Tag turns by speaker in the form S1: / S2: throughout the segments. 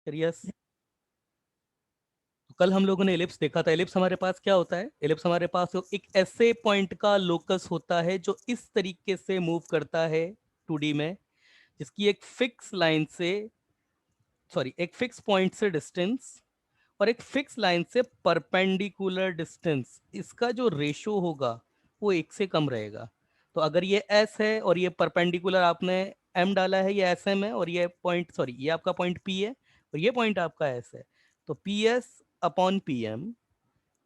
S1: Yes. कल हम लोगों ने एलिप्स देखा था। एलिप्स हमारे पास क्या होता है? एलिप्स हमारे पास एक ऐसे पॉइंट का लोकस होता है जो इस तरीके से मूव करता है 2D में, जिसकी एक फिक्स लाइन से, सॉरी, एक फिक्स पॉइंट से डिस्टेंस और एक फिक्स लाइन से परपेंडिकुलर डिस्टेंस, इसका जो रेशो होगा वो एक से कम रहेगा। तो अगर ये एस है और ये परपेंडिकुलर आपने एम डाला है, ये एस एम है, और ये पॉइंट, सॉरी, ये आपका पॉइंट पी है और ये पॉइंट आपका एस है, तो P S upon P M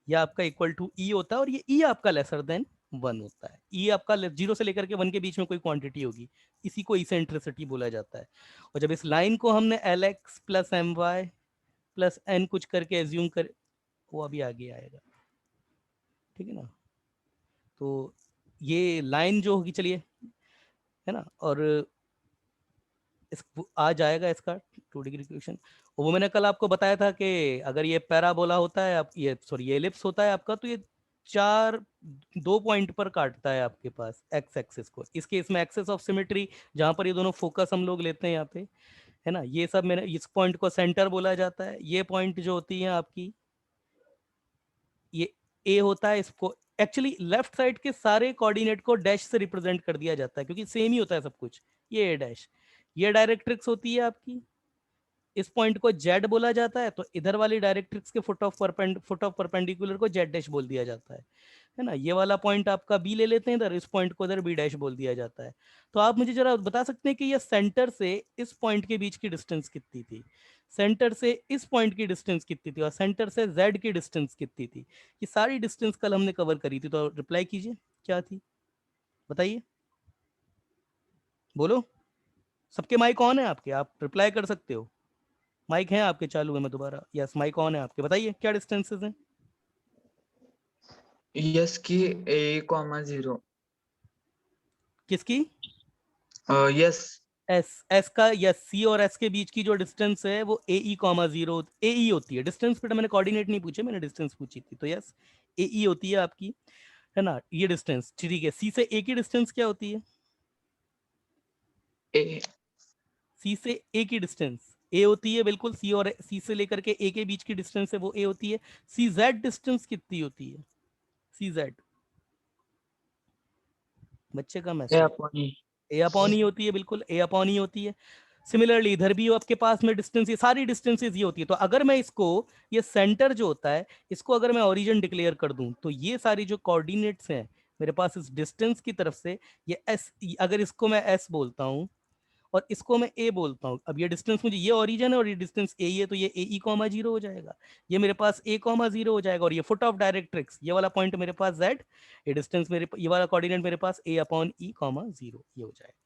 S1: यह आपका इक्वल टू ई होता है, और ये ई आपका लेसर देन 1 होता है। ई आपका 0 से लेकर के 1 के बीच में कोई क्वांटिटी होगी, इसी को इसेंट्रिसिटी बोला जाता है। और जब इस लाइन को हमने L x plus M Y plus N कुछ करके एज्यूम कर, वो अभी आगे आएगा, ठीक है ना। तो ये लाइन जो होगी, चलिए, है ना, और इस आ जाएगा इसका 2 डिग्री इक्वेशन। वो मैंने कल आपको बताया था कि अगर ये पैराबोला होता है, आप ये, सॉरी, ये एलिप्स होता है आपका, तो ये चार, 2 पॉइंट पर काटता है आपके पास एक्स एक्सिस को। इस केस में एक्सिस ऑफ सिमेट्री, जहां पर ये दोनों फोकस हम लोग लेते हैं यहाँ पे, है ना, ये सब मैंने, इस पॉइंट को सेंटर बोला जाता है। ये पॉइंट जो होती है आपकी, ये ए होता है, इसको एक्चुअली लेफ्ट साइड के सारे कोऑर्डिनेट को डैश से रिप्रेजेंट कर दिया जाता है, क्योंकि सेम ही होता है सब कुछ। ये ए डैश, ये डायरेक्ट्रिक्स होती है आपकी, इस पॉइंट को जेड बोला जाता है, तो इधर वाली डायरेक्ट्रिक्स के फुट ऑफ परपेंडिकुलर को जेड डैश बोल दिया जाता है ना। ये वाला पॉइंट आपका बी ले लेते हैं इधर, इस पॉइंट को इधर बी डैश बोल दिया जाता है। तो आप मुझे जरा बता सकते हैं कि ये सेंटर से इस पॉइंट के बीच की डिस्टेंस कितनी थी, सेंटर से इस पॉइंट की डिस्टेंस कितनी थी, और सेंटर से जेड की डिस्टेंस कितनी थी? ये सारी डिस्टेंस कल हमने कवर करी थी, तो रिप्लाई कीजिए, क्या थी, बताइए, बोलो। सबके माइक ऑन है आपके, आप रिप्लाई कर सकते हो। माइक है आपके चालू है? मैं दोबारा, यस, माइक ऑन है आपके, बताइए क्या डिस्टेंसेस हैं?
S2: यस की A, 0।
S1: किसकी?
S2: यस।
S1: एस, एस का, यस, सी और एस के बीच की जो डिस्टेंस है वो ए ई कॉमा जीरो, ए ई होती है। डिस्टेंस पे मैंने कोऑर्डिनेट नहीं पूछे, मैंने डिस्टेंस पूछी थी, तो यस, ए ई होती है आपकी, है ना, ये डिस्टेंस, ठीक है। सी से ए की डिस्टेंस क्या होती है?
S2: ए।
S1: सी से ए की डिस्टेंस ए होती है, बिल्कुल। सी और सी से लेकर के ए के बीच की डिस्टेंस है वो ए होती है। सी जेड डिस्टेंस कितनी होती है? सी जेड, बच्चे का
S2: ए
S1: message,
S2: upon e.
S1: A upon ही होती है, बिल्कुल, ए अपॉन ही होती है। सिमिलरली इधर भी आपके पास में डिस्टेंस, ये सारी डिस्टेंसेस ये होती है। तो अगर मैं इसको, ये सेंटर जो होता है, इसको अगर मैं ओरिजिन डिक्लेयर कर दूं, तो ये सारी जो कोऑर्डिनेट्स हैं मेरे पास इस डिस्टेंस की तरफ से, ये एस, अगर इसको मैं एस बोलता हूं और इसको मैं ए बोलता हूँ, अब ये डिस्टेंस मुझे, ये ओरिजिन है और ये डिस्टेंस ए है, तो ये ए ई कॉमा जीरो हो जाएगा, ये मेरे पास ए कॉमा जीरो हो जाएगा, और ये फुट ऑफ डायरेक्ट्रिक्स, ये वाला पॉइंट मेरे पास जेड, ये डिस्टेंस मेरे, ये वाला कोऑर्डिनेट मेरे पास ए अपॉन ई कॉमा जीरो, ये हो जाएगा,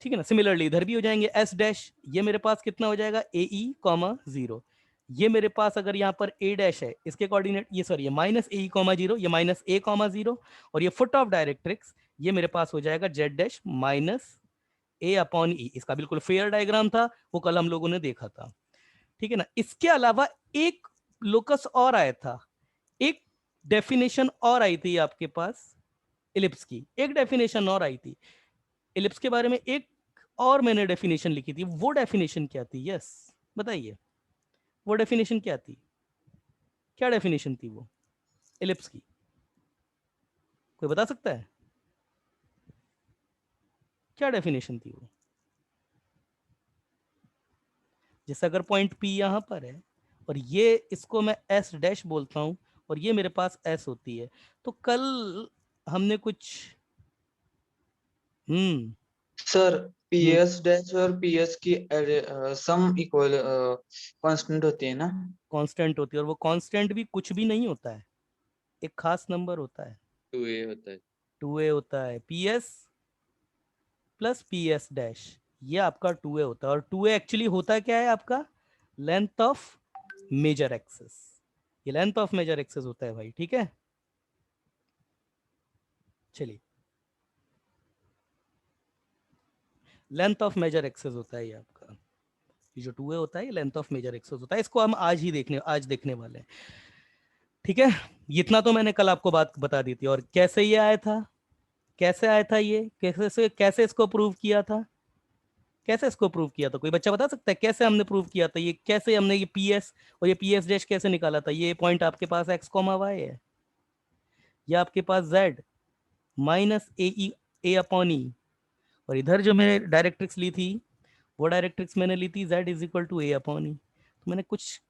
S1: ठीक है ना। सिमिलरली इधर भी हो जाएंगे एस डैश, ये मेरे पास कितना हो जाएगा, ए ई कॉमा जीरो। ये मेरे पास अगर यहाँ पर ए डैश है, इसके कोऑर्डिनेट, ये सॉरी, ये माइनस ए कॉमा जीरो, ये माइनस ए कॉमा जीरो, और ये फुट ऑफ डायरेक्ट्रिक्स, ये मेरे पास हो जाएगा Z dash minus a upon ई। इसका बिल्कुल फेयर डायग्राम था, वो कल हम लोगों ने देखा था, ठीक है ना। इसके अलावा एक लोकस और आया था, एक डेफिनेशन और आई थी आपके पास इलिप्स की, एक डेफिनेशन और आई थी इलिप्स के बारे में, एक और मैंने डेफिनेशन लिखी थी। वो डेफिनेशन क्या थी? यस, बताइए, वो डेफिनेशन क्या थी? क्या डेफिनेशन थी वो इलिप्स की? कोई बता सकता है क्या डेफिनेशन थी वो? जैसे अगर पॉइंट पी यहां पर है और ये, इसको मैं एस डैश बोलता हूं और ये मेरे पास एस होती है, तो कल हमने कुछ, हम्म
S2: सर,
S1: हम्म
S2: पीएस डैश और पीएस की सम इक्वल कांस्टेंट होती है ना?
S1: कांस्टेंट होती है, और वो कांस्टेंट भी कुछ भी नहीं होता है, एक खास नंबर होता है,
S2: 2A होता है।
S1: 2a होता है। P S plus P S dash, ये आपका 2a होता है, और 2a एक्चुअली होता क्या है आपका? लेंथ ऑफ मेजर एक्सेस, ये लेंथ ऑफ मेजर एक्सेस होता है भाई, ठीक है। चलिए, लेंथ ऑफ मेजर एक्सेस होता है ये आपका, ये जो 2a होता है ये लेंथ ऑफ मेजर एक्सेस होता है। इसको हम आज देखने वाले हैं, ठीक है। इतना तो मैंने कल आपको बात बता दी थी। और कैसे ये आया था, कैसे आया था ये, कैसे इसको प्रूव किया था? कैसे इसको प्रूव किया था? कोई बच्चा बता सकता है कैसे हमने प्रूव किया था? ये कैसे हमने ये पीएस और ये पीएस डैश कैसे निकाला था? ये पॉइंट आपके पास एक्स कॉमा वाई है, या आपके पास Z minus a upon e, और इधर जो मैंने डायरेक्ट्रिक्स ली थी वो डायरेक्ट्रिक्स मैंने ली थी z is equal to a upon e. तो मैंने कुछ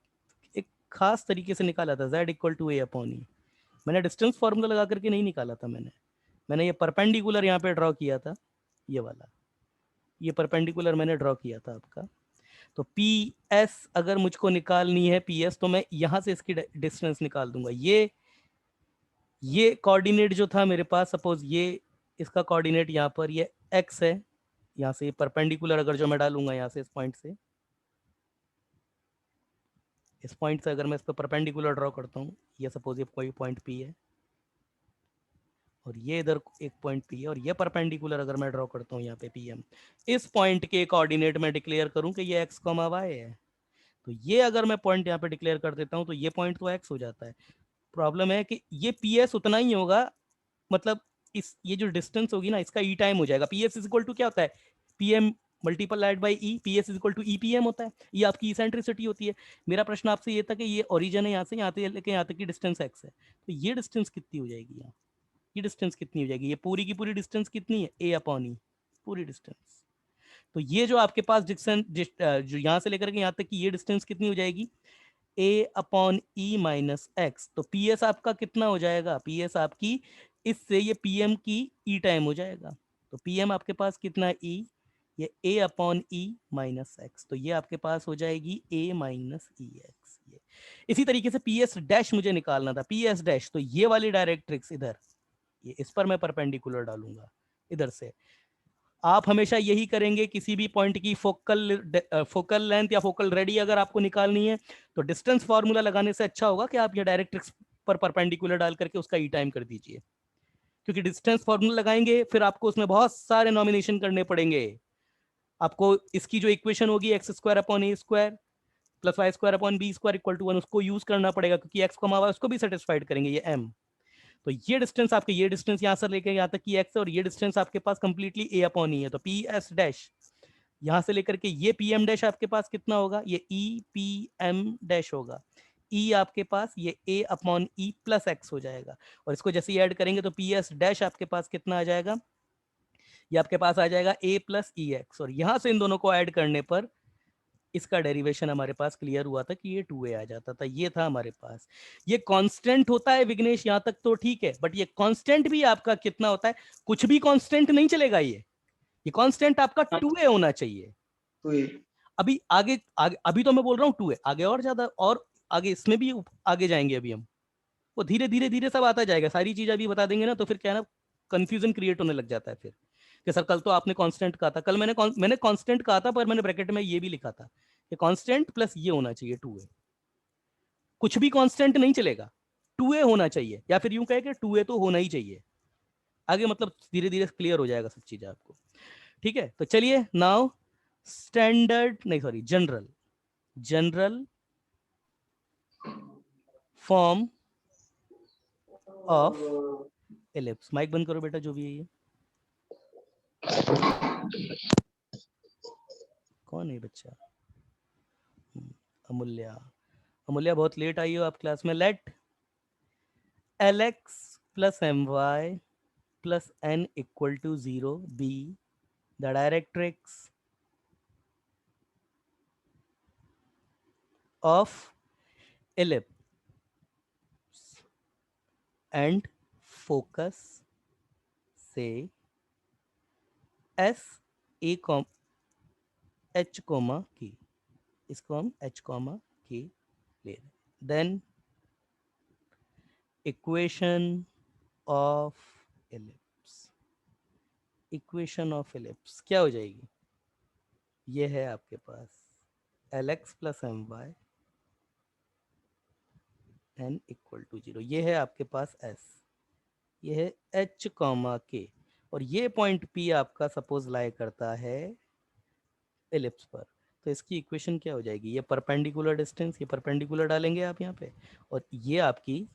S1: एक खास तरीके से निकाला था z equal to a upon e. मैंने डिस्टेंस फॉर्मूला लगा करके नहीं निकाला था, मैंने ये परपेंडिकुलर यहाँ पे ड्रॉ किया था, ये वाला, ये परपेंडिकुलर मैंने ड्रॉ किया था आपका। तो पी एस अगर मुझको निकालनी है पी एस, तो मैं यहाँ से इसकी डिस्टेंस निकाल दूंगा। ये कोऑर्डिनेट जो था मेरे पास, सपोज ये इसका कोऑर्डिनेट यहाँ पर ये एक्स है, यहाँ से परपेंडिकुलर अगर जो मैं डालूंगा यहाँ से इस पॉइंट से अगर मैं इस पर परपेंडिकुलर ड्रॉ करता हूँ, ये सपोज ये कोई पॉइंट पी है और ये इधर एक पॉइंट पी है, और ये परपेंडिकुलर अगर मैं ड्रॉ करता हूँ यहाँ पे पी एम, इस पॉइंट के कोऑर्डिनेट में डिक्लेयर करूँ कि ये एक्स कॉमा वाई है, तो ये अगर मैं पॉइंट यहाँ पे डिक्लेयर कर देता हूँ तो ये पॉइंट तो एक्स हो जाता है। प्रॉब्लम है कि ये पी एस उतना ही होगा, मतलब इस ये जो डिस्टेंस होगी ना इसका ई टाइम हो जाएगा। P S is equal to क्या होता है? P M multiplied by E, P S is equal to E P M होता है, ये आपकी इसेंट्रिसिटी होती है। मेरा प्रश्न आपसे ये था कि ये ओरिजिन है यहाँ से लेके यहाँ तक की डिस्टेंस एक्स है, तो ये डिस्टेंस कितनी हो जाएगी यहाँ? ये डिस्टेंस कितनी हो जाएगी? ये पूरी की पूरी डिस्टेंस कितनी है? ए अपॉन ई, पूरी डिस्टेंस। तो ये जो आपके पास डिस्टेंस जो यहाँ से लेकर के यहाँ तक की ये डिस्टेंस कितनी हो जाएगी? ए अपॉन ई माइनस एक्स। तो पी एस आपका कितना हो जाएगा? पी एस आपकी इससे ये पी एम की ई टाइम हो जाएगा। तो पी एम आपके पास कितना है? ई, ये ए अपॉन ई माइनस एक्स, तो ये आपके पास हो जाएगी ए माइनस ई एक्स। ये इसी तरीके से पी एस डैश मुझे निकालना था, पी एस डैश, तो ये वाली डायरेक्ट्रिक्स इधर, ये इस पर मैं परपेंडिकुलर डालूंगा इधर से। आप हमेशा यही करेंगे, किसी भी पॉइंट की फोकल लेंथ या फोकल रेडी अगर आपको निकालनी है तो डिस्टेंस फार्मूला लगाने से अच्छा होगा कि आप ये डायरेक्ट्रिक्स पर परपेंडिकुलर डाल करके उसका ई टाइम कर दीजिए, क्योंकि डिस्टेंस फार्मूला लगाएंगे फिर आपको उसमें बहुत सारे नॉमिनेशन करने पड़ेंगे। आपको इसकी जो इक्वेशन होगी X square upon A square plus Y square upon B square equal to 1, उसको यूज करना पड़ेगा, क्योंकि एक्स को मावा उसको भी सेटिस्फाइड करेंगे ये एम। तो ये डिस्टेंस आपके, ये डिस्टेंस यहाँ से लेकर यहाँ तक की एक्स है, और ये डिस्टेंस आपके पास कंप्लीटली ए अपॉन ई है। तो पी एस डैश यहाँ से लेकर के ये पी एम डैश आपके पास कितना होगा? ये ई पी एम डैश होगा। ई आपके पास ये ए अपॉन ई प्लस एक्स हो जाएगा, और इसको जैसे ही ऐड करेंगे तो पी एस डैश आपके पास कितना आ जाएगा? ये आपके पास आ जाएगा ए प्लस ई एक्स, और यहाँ से इन दोनों को ऐड करने पर इसका डेरिवेशन हमारे पास क्लियर हुआ था कि ये 2a आ जाता था। ये था हमारे पास। ये कांस्टेंट होता है विग्नेश, यहाँ तक तो ठीक है, बट ये कांस्टेंट भी आपका कितना होता है? कुछ भी कांस्टेंट नहीं चलेगा, ये कांस्टेंट आपका 2a होना चाहिए।
S2: तो ये
S1: अभी आगे आगे अभी तो मैं बोल रहा हूँ 2a, आगे और ज्यादा, और आगे इसमें भी आगे जाएंगे अभी हम, वो धीरे धीरे धीरे सब आता जाएगा। सारी चीज अभी बता देंगे ना तो फिर क्या है ना, कंफ्यूजन क्रिएट होने लग जाता है फिर कि सर कल तो आपने कांस्टेंट कहा था, कल मैंने कांस्टेंट कहा था, पर मैंने ब्रैकेट में ये भी लिखा था कि कांस्टेंट प्लस ये होना चाहिए 2a। कुछ भी कांस्टेंट नहीं चलेगा, 2a होना चाहिए, या फिर यूं कहे कि 2a तो होना ही चाहिए। आगे मतलब धीरे धीरे क्लियर हो जाएगा सब चीजें आपको। ठीक है, तो चलिए नाउ स्टैंडर्ड नहीं sorry general general form of ellipse. Mic बंद करो बेटा, जो भी है ये कौन है बच्चा? अमूल्या, अमूल्या बहुत लेट आई हो आप क्लास में। Let l x plus M Y plus n equal to 0 be the directrix of ellipse and focus से S a comma h comma k, इसको हम एच कॉमा की ले रहे हैं। Then equation of ellipse, equation of ellipse क्या हो जाएगी? ये है आपके पास l x plus M y n equal to 0, ये है आपके पास एस, ये है एच कॉमा के, और ये पॉइंट पी आपका सपोज लाई करता है एलिप्स पर। तो इसकी इक्वेशन क्या हो जाएगी? ये परपेंडिकुलर डिस्टेंस, ये परपेंडिकुलर डालेंगे आप यहाँ पे, और ये आपकी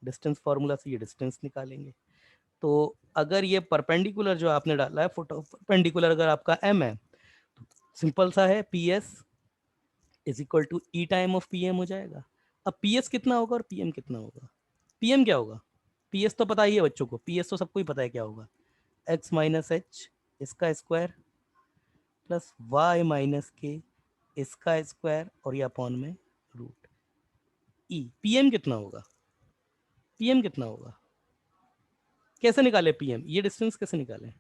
S1: डिस्टेंस फार्मूला से ये डिस्टेंस निकालेंगे। तो अगर ये परपेंडिकुलर जो आपने डाला है, परपेंडिकुलर अगर आपका m है, तो सिंपल सा है, P S is equal to E time of P M हो जाएगा। अब पी एस कितना होगा और पी एम कितना होगा? पी एम क्या होगा? पी एस तो पता ही है बच्चों को, पी एस तो सबको ही पता है क्या होगा, एक्स माइनस एच इसका स्क्वायर प्लस वाई माइनस के इसका स्क्वायर और ये अपॉन में रूट ई। पीएम कितना होगा? पीएम कितना होगा? कैसे निकाले पीएम? ये डिस्टेंस कैसे निकालें?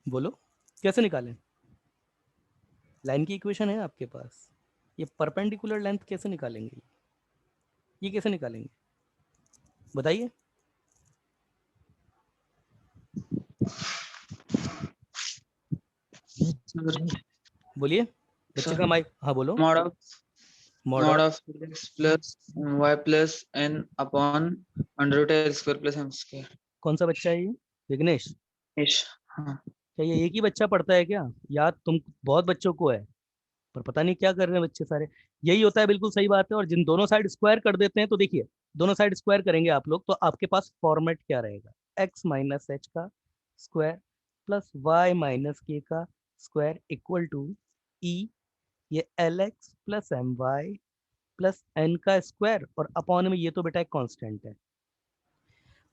S1: बोलो, कैसे निकालें? लाइन की इक्वेशन है आपके पास, ये परपेंडिकुलर लेंथ कैसे निकालेंगे? ये कैसे निकालेंगे बताइए? बोलिए, बच्चे का माइक, हाँ बोलो।
S2: mod of
S1: mod
S2: mod
S1: of,
S2: of x plus y plus n upon under root l square plus m square।
S1: कौन सा बच्चा है ये? विघ्नेश?
S2: इश, हाँ।
S1: क्या ये एक ही बच्चा पढ़ता है क्या? याद तुम बहुत बच्चों को है, पर पता नहीं क्या कर रहे हैं बच्चे सारे। यही होता है, बिल्कुल सही बात है। और जिन दोनों साइड स्क्वायर कर देते हैं, तो देखिए दोनों साइड स्क्वायर करेंगे आप लोग, तो आपके पास फॉर्मेट क्या रहेगा? एक्स माइनस एच का square plus Y minus K का स्क्वायर इक्वल टू ई, ये L x plus M Y plus N का स्क्वायर और अपॉन में ये तो बेटा एक कांस्टेंट है।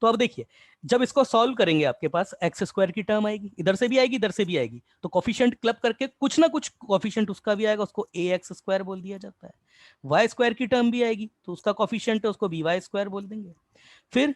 S1: तो अब देखिए, जब इसको सॉल्व करेंगे आपके पास एक्स स्क्वायर की टर्म आएगी, इधर से भी आएगी इधर से भी आएगी, तो कॉफिशिएंट क्लब करके कुछ ना कुछ कॉफिशिएंट उसका भी आएगा, उसको ए एक्स स्क्वायर बोल दिया जाता है। वाई स्क्वायर की टर्म भी आएगी तो उसका कॉफिशिएंट है, उसको बी वाई स्क्वायर बोल देंगे। फिर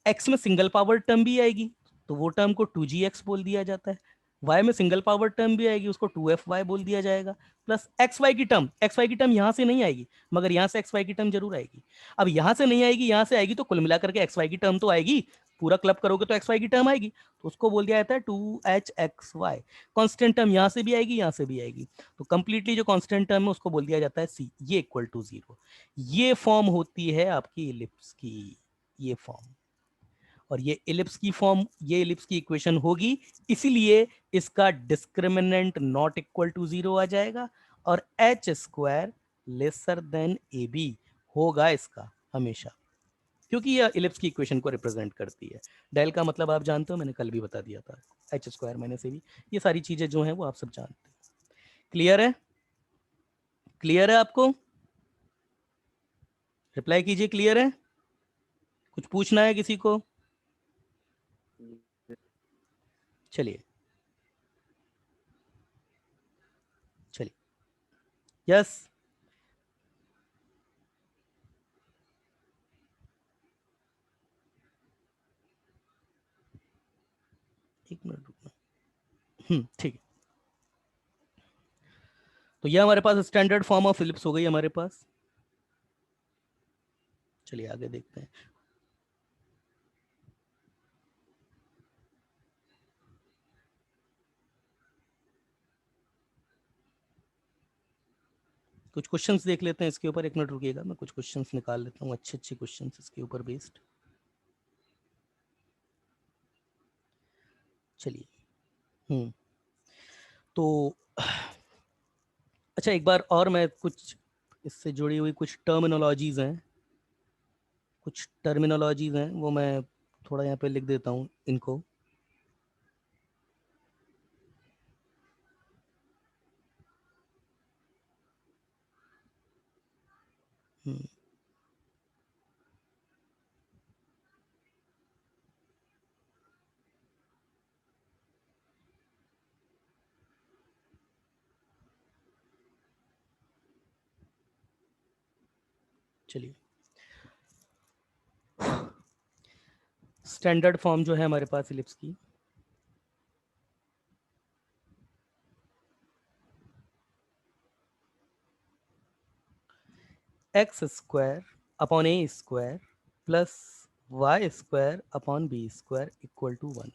S1: एक्स में सिंगल पावर टर्म भी आएगी तो वो टर्म को टू जी एक्स बोल दिया जाता है। वाई में सिंगल पावर टर्म भी आएगी, उसको टू एफ वाई बोल दिया जाएगा। प्लस एक्स वाई की टर्म, एक्स वाई की टर्म यहां से नहीं आएगी, मगर यहां से एक्स वाई की टर्म जरूर आएगी। अब यहां से नहीं आएगी, यहां से आएगी, तो कुल मिलाकर के एक्स वाई की टर्म तो आएगी, पूरा क्लब करोगे तो एक्स वाई की टर्म आएगी, तो उसको बोल दिया जाता है two H X Y. Constant term यहां से भी आएगी यहां से भी आएगी, तो कंप्लीटली जो कॉन्स्टेंट टर्म है उसको बोल दिया जाता है सी, ये इक्वल टू जीरो। ये फॉर्म होती है आपकी इलिप्स की, ये फॉर्म। और ये इलिप्स की फॉर्म, ये इलिप्स की इक्वेशन होगी, इसीलिए इसका discriminant not equal to zero आ जाएगा और h square lesser than a b होगा इसका हमेशा, क्योंकि यह इलिप्स की इक्वेशन को रिप्रेजेंट करती है। डेल का मतलब आप जानते हो, मैंने कल भी बता दिया था, H square minus A B. ये सारी चीजें जो हैं वो आप सब जानते हैं। क्लियर है? क्लियर है आपको? रिप्लाई कीजिए, क्लियर है? कुछ पूछना है किसी को? चलिए चलिए, यस। एक मिनट रुकना, ठीक है। तो ये हमारे पास स्टैंडर्ड फॉर्म ऑफ इलिप्स हो गई हमारे पास। चलिए आगे देखते हैं। कुछ क्वेश्चंस देख लेते हैं इसके ऊपर, एक मिनट रुकिएगा, मैं कुछ क्वेश्चंस निकाल लेता हूँ, अच्छे अच्छे क्वेश्चंस इसके ऊपर बेस्ड। चलिए, तो अच्छा, एक बार और मैं कुछ इससे जुड़ी हुई कुछ टर्मिनोलॉजीज हैं, कुछ टर्मिनोलॉजीज हैं वो मैं थोड़ा यहाँ पे लिख देता हूँ इनको। हम्म, चलिए, स्टैंडर्ड फॉर्म जो है हमारे पास इलिप्स की, X square upon A square plus Y square upon B square equal to one.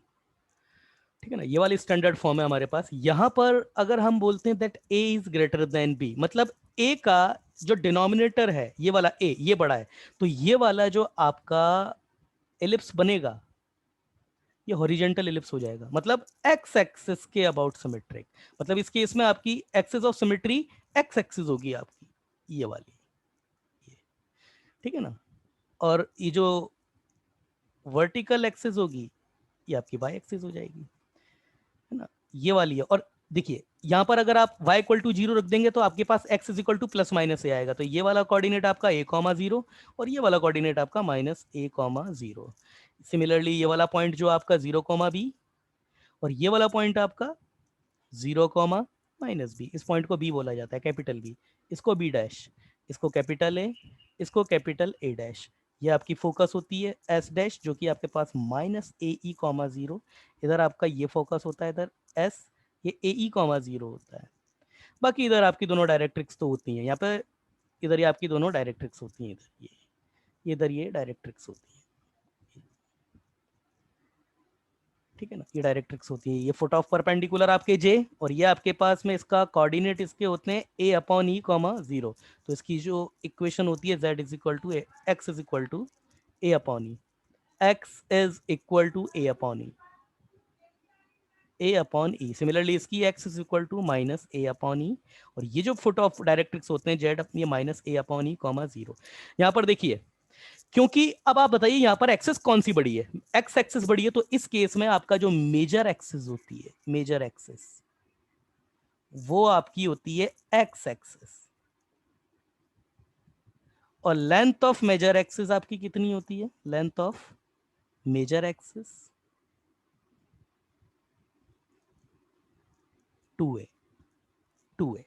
S1: ठीक है ना, ये वाली स्टैंडर्ड फॉर्म है हमारे पास। यहां पर अगर हम बोलते हैं that A is greater than B, मतलब ए का जो डिनोमिनेटर है ये वाला ए, ये बड़ा है, तो ये वाला जो आपका एलिप्स बनेगा ये हॉरिजेंटल एलिप्स हो जाएगा, मतलब एक्स एक्सिस के अबाउट सिमेट्रिक। मतलब इस केस में आपकी axis of symmetry x axis होगी आपकी, ये वाली, ये। ठीक है ना, और ये जो वर्टिकल एक्सिस होगी ये आपकी वाई एक्सिस हो जाएगी, है ना। ये वाली है। और देखिए यहाँ पर अगर आप y इक्वल टू 0 रख देंगे तो आपके पास x is equal to plus minus a आएगा। तो ये वाला कोऑर्डिनेट आपका a कॉमा 0 और ये वाला कोऑर्डिनेट आपका माइनस a कॉमा 0। सिमिलरली ये वाला पॉइंट जो आपका 0 कॉमा b और ये वाला पॉइंट आपका 0 कॉमा माइनस बी, इस पॉइंट को b बोला जाता है, कैपिटल B, इसको b डैश, इसको कैपिटल A, इसको कैपिटल A डैश। ये आपकी फोकस होती है S डैश जो कि आपके पास माइनस ए ई कॉमा 0, इधर आपका ये फोकस होता है, इधर S, ये ए ई कॉमा 0 होता है। बाकी इधर आपकी दोनों डायरेक्ट्रिक्स तो होती हैं, यहाँ पे इधर ये आपकी दोनों डायरेक्ट्रिक्स होती हैं, इधर ये इधर ये डायरेक्ट्रिक्स होती है, ठीक है ना, ये डायरेक्ट्रिक्स होती है। ये फुट ऑफ परपेंडिकुलर आपके जे, और ये आपके पास में इसका कोऑर्डिनेट इसके होते हैं ए अपॉन ई कॉमा 0। तो इसकी जो इक्वेशन होती है z is equal to x is equal to a upon e, x is equal to a upon e, a upon e. Similarly इसकी x is equal to minus a upon e, और ये जो foot of directrix होते हैं Z अपनी minus a upon E comma 0। यहाँ पर देखिए, क्योंकि अब आप बताइए यहाँ पर एक्सेस कौन सी बड़ी है, एक्स एक्सेस बड़ी है, तो इस केस में आपका जो मेजर एक्सेस होती है, मेजर एक्सेस, वो आपकी होती है एक्स एक्सेस, और लेंथ ऑफ मेजर एक्सेस आपकी कितनी होती है, length of major axis 2a, 2a,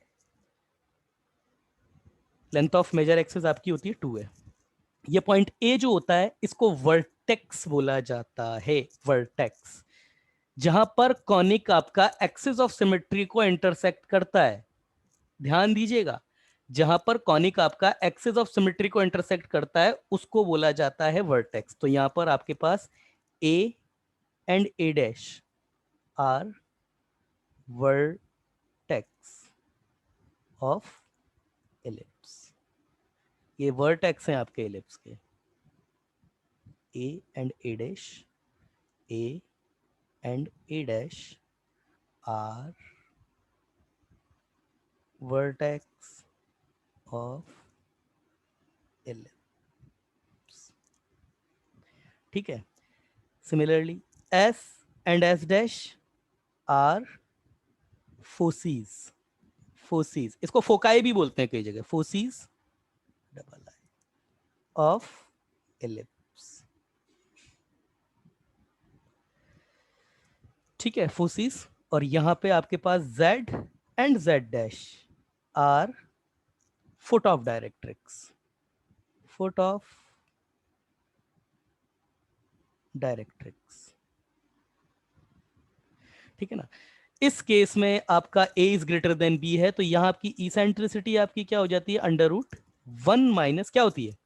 S1: length of major axis आपकी होती है 2a। ये पॉइंट ए जो होता है इसको वर्टेक्स बोला जाता है, वर्टेक्स, जहां पर कॉनिक आपका एक्सिस ऑफ सिमेट्री को इंटरसेक्ट करता है। ध्यान दीजिएगा, जहां पर कॉनिक आपका एक्सिस ऑफ सिमेट्री को इंटरसेक्ट करता है उसको बोला जाता है वर्टेक्स। तो यहां पर आपके पास a and a dash are vertex of ellipse, ये वर्टेक्स हैं आपके एलिप्स के, a and a dash, a and a dash are vertex of ellipse, ठीक है। Similarly S and S dash are foci, foci, इसको फोकाई भी बोलते हैं कई जगह, foci double I of ellipse, ठीक है, फोसीज। और यहां पे आपके पास z and z dash are foot of directrix, foot of directrix, ठीक है ना। इस केस में आपका a is greater then b है, तो यहां आपकी इसेंट्रिसिटी आपकी क्या हो जाती है, अंडर रूट 1 माइनस क्या होती है,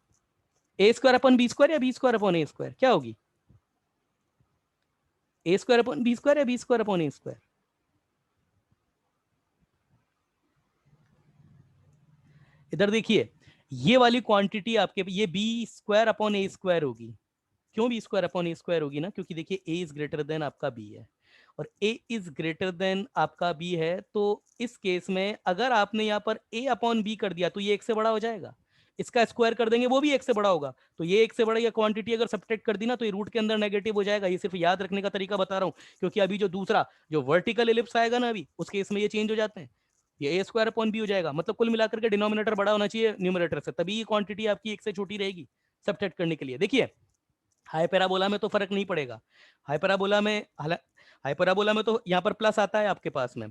S1: ए स्क्वायर अपॉन बी स्क्वायर या बी स्क्वायर अपॉन ए स्क्वायर, क्या होगी, ए स्क्वायर अपॉन बी स्क्वायर या बी स्क्वायर अपॉन ए स्क्वायर। इधर देखिए, ये वाली क्वांटिटी आपके, ये बी स्क्वायर अपॉन ए स्क्वायर होगी। क्यों बी स्क्वायर अपॉन ए स्क्वायर होगी ना, क्योंकि देखिए ए इज ग्रेटर देन आपका बी है, और ए इज ग्रेटर देन आपका बी है, तो इस केस में अगर आपने यहाँ पर ए अपॉन बी कर दिया तो ये एक से बड़ा हो जाएगा, इसका स्क्वायर कर देंगे वो भी एक से बड़ा होगा, तो ये एक से बड़ा, ये क्वांटिटी अगर सब्ट्रैक्ट कर दी ना तो ये रूट के अंदर नेगेटिव हो जाएगा। ये सिर्फ याद रखने का तरीका बता रहा हूँ, क्योंकि अभी जो दूसरा जो वर्टिकल एलिप्स आएगा ना अभी, उस केस में ये चेंज हो जाते हैं, ये ए स्क्वायर अपॉन बी हो जाएगा, मतलब कुल मिलाकर के डिनोमिनेटर बड़ा होना चाहिए न्यूमरेटर से, तभी ये क्वांटिटी आपकी एक से छोटी रहेगी सब्ट्रैक्ट करने के लिए। देखिए हाइपराबोला में तो फर्क नहीं पड़ेगा, हाइपराबोला में हाइपराबोला में तो यहाँ पर प्लस आता है आपके पास में,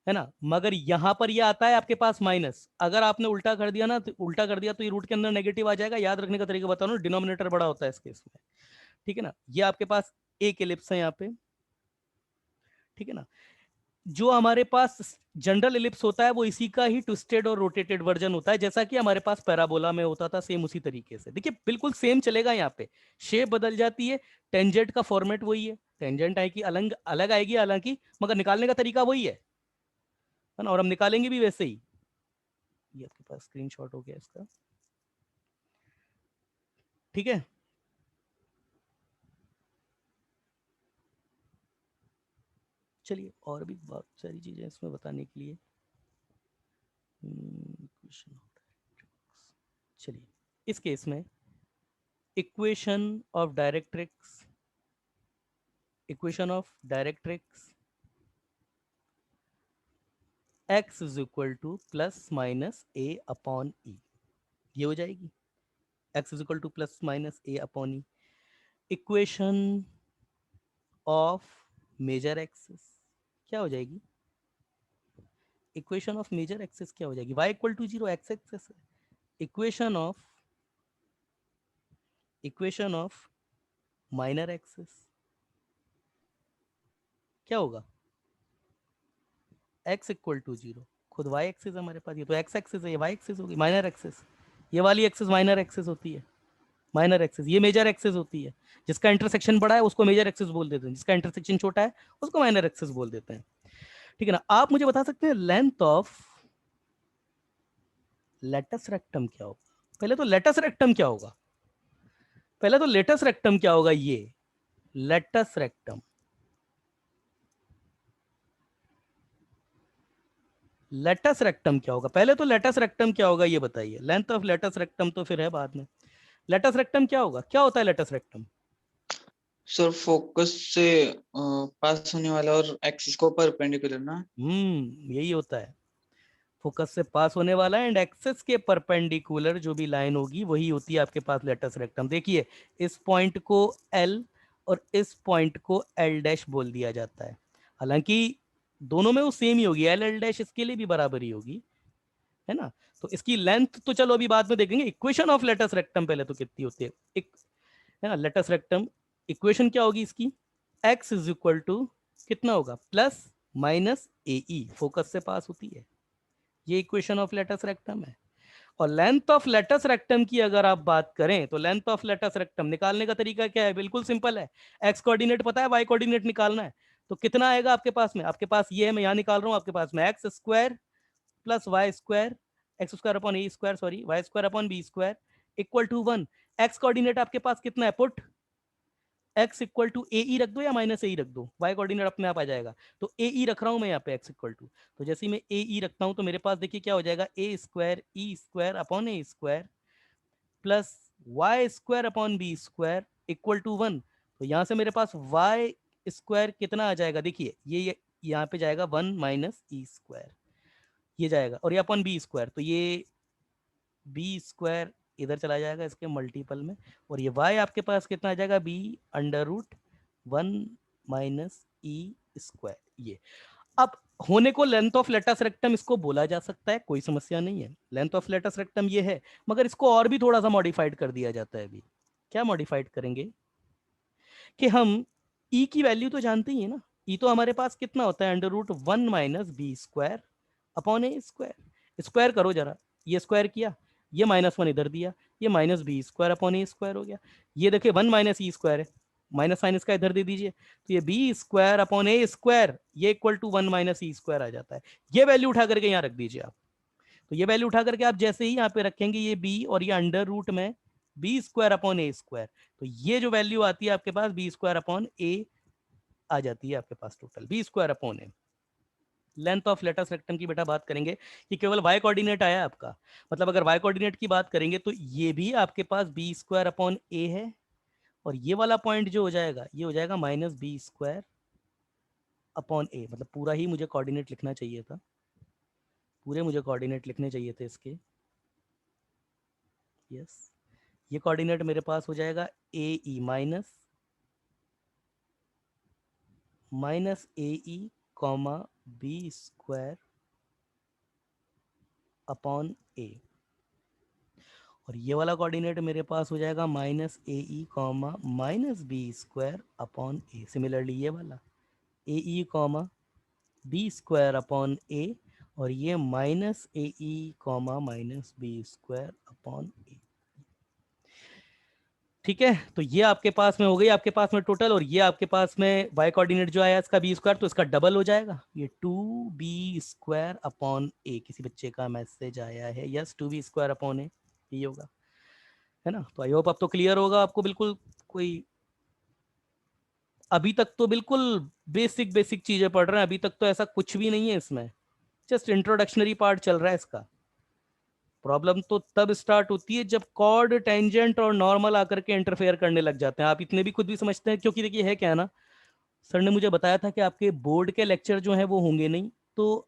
S1: है ना, मगर यहाँ पर ये आता है आपके पास माइनस। अगर आपने उल्टा कर दिया ना, तो उल्टा कर दिया तो ये रूट के अंदर नेगेटिव आ जाएगा। याद रखने का तरीका बता रहा हूँ, डिनोमिनेटर बड़ा होता है इस केस में, ठीक है ना। ये आपके पास एक एलिप्स है यहाँ पे, ठीक है ना। जो हमारे पास जनरल एलिप्स होता है वो इसी का ही ट्विस्टेड और रोटेटेड वर्जन होता है, जैसा कि हमारे पास पैराबोला में होता था, सेम उसी तरीके से। देखिए बिल्कुल सेम चलेगा, यहाँ पे शेप बदल जाती है, टेंजेंट का फॉर्मेट वही है, टेंजेंट आएगी अलग अलग आएगी हालांकि, मगर निकालने का तरीका वही है ना, और हम निकालेंगे भी वैसे ही। ये आपके पास स्क्रीनशॉट हो गया इसका, ठीक है। चलिए और भी बहुत सारी चीजें इसमें बताने के लिए, चलिए इस केस में equation of directrix, equation of directrix x is equal to plus minus a upon e, ये हो जाएगी x is equal to plus minus a upon e. Equation of major axis क्या हो जाएगी? इक्वेशन ऑफ मेजर एक्सिस क्या हो जाएगी? y equal to 0 x axis है। इक्वेशन ऑफ माइनर एक्सिस क्या होगा? x इक्वल टू 0, खुद y एक्सिस हमारे पास, ये तो x एक्सिस है, ये y एक्सिस होगी। माइनर एक्सिस, ये वाली एक्सिस माइनर एक्सिस होती है। माइनर एक्सिस ये मेजर एक्सिस होती है। जिसका इंटरसेक्शन बड़ा है उसको मेजर एक्सिस बोल देते हैं, जिसका इंटरसेक्शन छोटा है उसको माइनर एक्सिस बोल देते हैं। ठीक है ना? आप मुझे बता सकते हैं लेंथ ऑफ लेटस रेक्टम क्या होगा? पहले तो लेटस रेक्टम क्या होगा? पहले तो लेटस रेक्टम क्या होगा? ये लेटस रेक्टम, लेटस रेक्टम क्या होगा? पहले तो लेटस रेक्टम क्या होगा ये बताइए। लेंथ ऑफ लेटस रेक्टम तो फिर है बाद में। लेटस रेक्टम क्या होगा? क्या होता है लेटस रेक्टम?
S2: सर फोकस से पास होने वाला और एक्सिस को परपेंडिकुलर ना।
S1: यही होता है, फोकस से पास होने वाला एंड एक्सिस के परपेंडिकुलर जो भी लाइन होगी वही होती है आपके पास लेटस रेक्टम। देखिए इस पॉइंट को एल और इस पॉइंट को एल डैश बोल दिया जाता है। हालांकि दोनों में वो सेम ही होगी, एल एल डैश इसके लिए भी बराबर ही होगी, है ना? तो इसकी लेंथ तो चलो अभी बाद में देखेंगे। इक्वेशन ऑफ लेटस रेक्टम पहले तो कितनी होती है, एक है ना लेटस रेक्टम। इक्वेशन क्या होगी इसकी? x इज इक्वल टू कितना होगा? Plus minus a E, focus से पास होती है। ये इक्वेशन ऑफ लेटस रेक्टम है। और लेंथ ऑफ लेटस रेक्टम की अगर आप बात करें तो लेंथ ऑफ लेटस रेक्टम निकालने का तरीका क्या है? बिल्कुल सिंपल है। एक्स कोऑर्डिनेट पता है, वाई कोऑर्डिनेट निकालना है। तो कितना आएगा आपके पास में? आपके पास ये है, मैं यहां निकाल रहा हूं आपके पास में, X square plus Y square, X square upon A square, sorry Y square upon B square equal to 1। X coordinate आपके पास कितना है? Put x equal to A E रख दो या माइनस ए ई रख दो, y कोऑर्डिनेट अपने आप आ जाएगा। तो ए ई रख रहा हूं मैं यहाँ पे x इक्वल टू, तो जैसे ही मैं ए ई रखता हूं तो मेरे पास देखिए क्या हो जाएगा, a square e square upon A square plus Y square upon B square equal to 1। तो यहाँ से मेरे पास वाई स्क्वायर कितना आ जाएगा? देखिए ये यहाँ पे जाएगा 1 माइनस ई स्क्वायर, ये जाएगा, और ये अपॉन बी स्क्वायर, तो ये बी स्क्वायर इधर चला जाएगा इसके मल्टीपल में, और ये y आपके पास कितना आ जाएगा? b under root 1 minus e square. ये अब होने को लेंथ ऑफ लेटस रेक्टम इसको बोला जा सकता है, कोई समस्या नहीं है। लेंथ ऑफ लेटस रेक्टम ये है, मगर इसको और भी थोड़ा सा मॉडिफाइड कर दिया जाता है अभी। क्या मॉडिफाइड करेंगे कि हम ई की वैल्यू तो जानते ही है ना। ई तो हमारे पास कितना होता है? Under root 1 minus b square upon ए स्क्वायर। स्क्वायर करो जरा, ये स्क्वायर किया, ये -1 इधर दिया, ये माइनस बी स्क्वायर अपॉन ए स्क्वायर हो गया। ये देखिए 1 माइनस ई स्क्वायर है, माइनस साइन इसका इधर दे दीजिए, तो ये बी स्क्वायर अपॉन ए स्क्वायर ये equal to 1 minus e square आ जाता है। ये वैल्यू उठा करके यहाँ रख दीजिए आप। तो ये वैल्यू उठा करके आप जैसे ही यहाँ पे रखेंगे ये बी और ये अंडर रूट में बी स्क्वायर अपॉन ए स्क्वायर, तो ये जो वैल्यू आती है आपके पास बी स्क्वायर अपॉन ए आ जाती है आपके पास, total b square upon a. Length of latus rectum की बेटा बात करेंगे कि केवल वाई कोऑर्डिनेट आया आपका, मतलब अगर वाई कोऑर्डिनेट की बात करेंगे तो ये भी आपके पास बी स्क्वायर अपॉन ए है, और ये वाला पॉइंट जो हो जाएगा ये हो जाएगा माइनस बी स्क्वायर अपॉन ए। मतलब पूरा ही मुझे कोऑर्डिनेट लिखना चाहिए था, पूरे मुझे कोऑर्डिनेट लिखने चाहिए थे इसके। यस, ये कोऑर्डिनेट मेरे पास हो जाएगा a e minus a e comma b square upon a, और ये वाला कोऑर्डिनेट मेरे पास हो जाएगा minus a e comma minus b square upon a. Similarly ये वाला a e comma b square upon a, और ये minus a e comma minus b square upon a. ठीक है, तो ये आपके पास में हो गई आपके पास में टोटल, और ये आपके पास में वाई कोऑर्डिनेट जो आया इसका बी स्क्वायर, तो इसका डबल हो जाएगा, ये 2b स्क्वायर अपॉन ए। किसी बच्चे का मैसेज आया है, यस 2b स्क्वायर अपॉन ए ये होगा, है ना? तो आई होप अब तो क्लियर होगा आपको बिल्कुल। कोई अभी तक तो बिल्कुल बेसिक बेसिक चीजें पढ़ रहे हैं, अभी तक तो ऐसा कुछ भी नहीं है इसमें, जस्ट इंट्रोडक्शनरी पार्ट चल रहा है इसका। प्रॉब्लम तो तब स्टार्ट होती है जब कॉर्ड, टेंजेंट और नॉर्मल आकर के इंटरफेयर करने लग जाते हैं। आप इतने भी खुद भी समझते हैं, क्योंकि देखिए है क्या ना, सर ने मुझे बताया था कि आपके बोर्ड के लेक्चर जो हैं वो होंगे नहीं, तो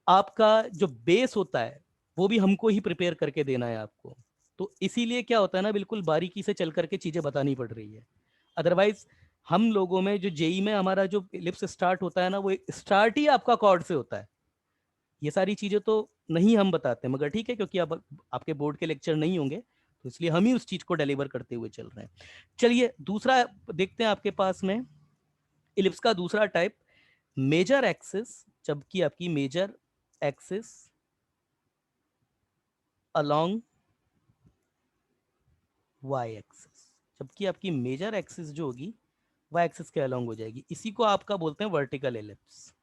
S1: आपका जो बेस होता है वो भी हमको ही प्रिपेयर करके देना है आपको। तो इसीलिए क्या होता है ना, बिल्कुल बारीकी से चल करके चीजें बतानी पड़ रही है। अदरवाइज हम लोगों में जो जेई में हमारा जो इलिप्स स्टार्ट होता है ना, वो स्टार्ट ही आपका कॉर्ड से होता है। ये सारी चीजें तो नहीं हम बताते, मगर ठीक है, क्योंकि अब आपके बोर्ड के लेक्चर नहीं होंगे तो इसलिए हम ही उस चीज को डिलीवर करते हुए चल रहे हैं। चलिए दूसरा देखते हैं आपके पास में इलिप्स का दूसरा टाइप, मेजर एक्सिस। जबकि आपकी major axis along Y axis, जबकि आपकी मेजर एक्सिस जो होगी वाई एक्सिस के अलोंग हो जाएगी। इसी को आपका बोलते हैं vertical ellipse.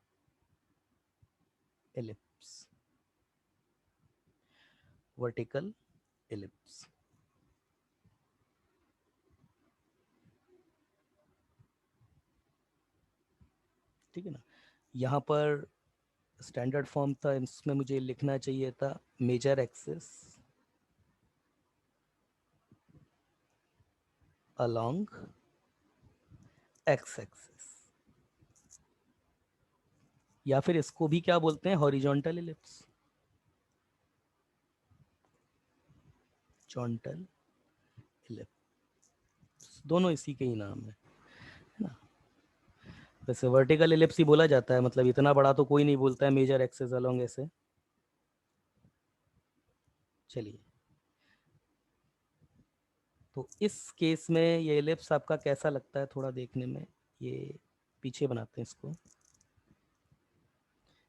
S1: Ellipse, vertical ellipse. ठीक है ना। यहाँ पर स्टैंडर्ड फॉर्म था, इसमें मुझे लिखना चाहिए था major axis along X axis, या फिर इसको भी क्या बोलते हैं, हॉरिजॉन्टल एलिप्स। हॉरिजॉन्टल एलिप्स, दोनों इसी के ही नाम है ना। वैसे वर्टिकल एलिप्स ही बोला जाता है, मतलब इतना बड़ा तो कोई नहीं बोलता है मेजर एक्सिस अलोंग ऐसे। चलिए, तो इस केस में ये एलिप्स आपका कैसा लगता है थोड़ा देखने में। ये पीछे बनाते हैं इसको,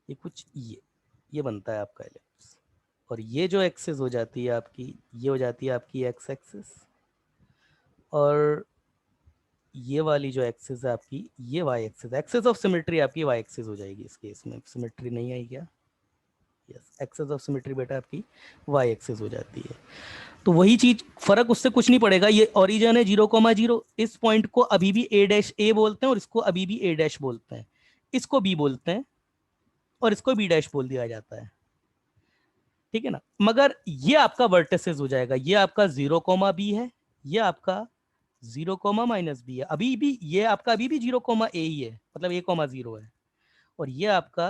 S1: ये कुछ ये बनता है आपका एलिप्स। और ये जो एक्सिस हो जाती है आपकी, ये हो जाती है आपकी एक्स एक्सिस। और ये वाली जो एक्सिस है आपकी, ये Y axis, axis of symmetry आपकी वाई एक्सिस हो जाएगी। इस केस में सिमेट्री नहीं आई क्या, यस, एक्सिस ऑफ सिमेट्री बेटा आपकी वाई एक्सिस हो जाती है। तो वही चीज, फर्क उससे कुछ नहीं पड़ेगा। ये ओरिजिन है 0,0, इस पॉइंट को अभी भी ए डैश ए बोलते हैं और इसको अभी भी ए डैश बोलते हैं, इसको बी बोलते हैं और इसको बी डैश बोल दिया जाता है। ठीक है ना। मगर ये आपका वर्टिसेस हो जाएगा, ये आपका 0,b है, ये आपका 0,-b है। अभी भी ये आपका अभी भी 0,a ही है, मतलब a,0 है। और ये आपका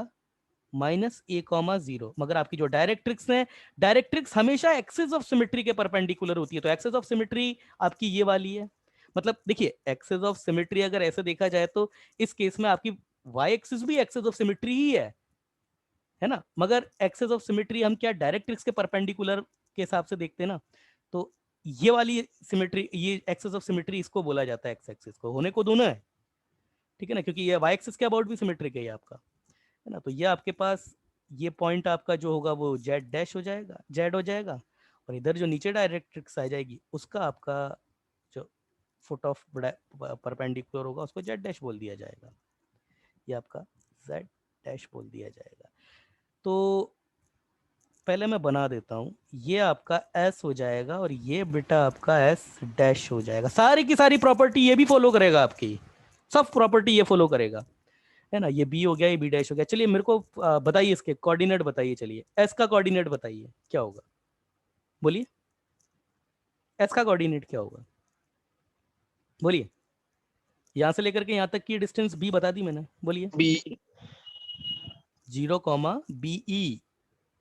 S1: -a,0, मगर आपकी जो डायरेक्ट्रिक्स है, डायरेक्ट्रिक्स हमेशा एक्सिस ऑफ सिमेट्री के परपेंडिकुलर होती है। तो एक्सिस ऑफ सिमेट्री आपकी ये वाली है। मतलब देखिए, एक्सिस ऑफ सिमेट्री अगर ऐसे देखा जाए तो इस केस में आपकी वाई एक्सिस भी एक्सिस ऑफ सिमेट्री ही है ना। मगर एक्सिस ऑफ सिमेट्री हम क्या डायरेक्ट्रिक्स के परपेंडिकुलर के हिसाब से देखते हैं ना। तो ये वाली सिमेट्री, ये एक्सिस ऑफ सिमेट्री इसको बोला जाता है एक्स एक्सिस को, होने को दोनों है। ठीक है ना, क्योंकि ये वाई एक्सिस के अबाउट भी सिमेट्रिक है आपका, है ना। तो ये आपके पास ये पॉइंट आपका जो होगा वो जेड डैश हो जाएगा, जेड हो जाएगा। और इधर जो नीचे डायरेक्ट्रिक्स आ जाएगी उसका आपका जो फुट ऑफ परपेंडिकुलर होगा उसको जेड डैश बोल दिया जाएगा, ये आपका जेड डैश बोल दिया जाएगा। तो पहले मैं बना देता हूँ, ये आपका एस हो जाएगा और ये बेटा आपका एस डैश हो जाएगा। सारी की सारी प्रॉपर्टी ये भी फॉलो करेगा आपकी, सब प्रॉपर्टी ये फॉलो करेगा, है ना। ये बी हो गया, ये बी डैश हो गया। चलिए मेरे को बताइए इसके कोऑर्डिनेट बताइए। चलिए एस का कोऑर्डिनेट बताइए क्या होगा, बोलिए। एस का कोऑर्डिनेट क्या होगा, बोलिए। यहां से लेकर के यहां तक की डिस्टेंस बी बता दी मैंने, बोलिए।
S2: बी।
S1: 0,BE,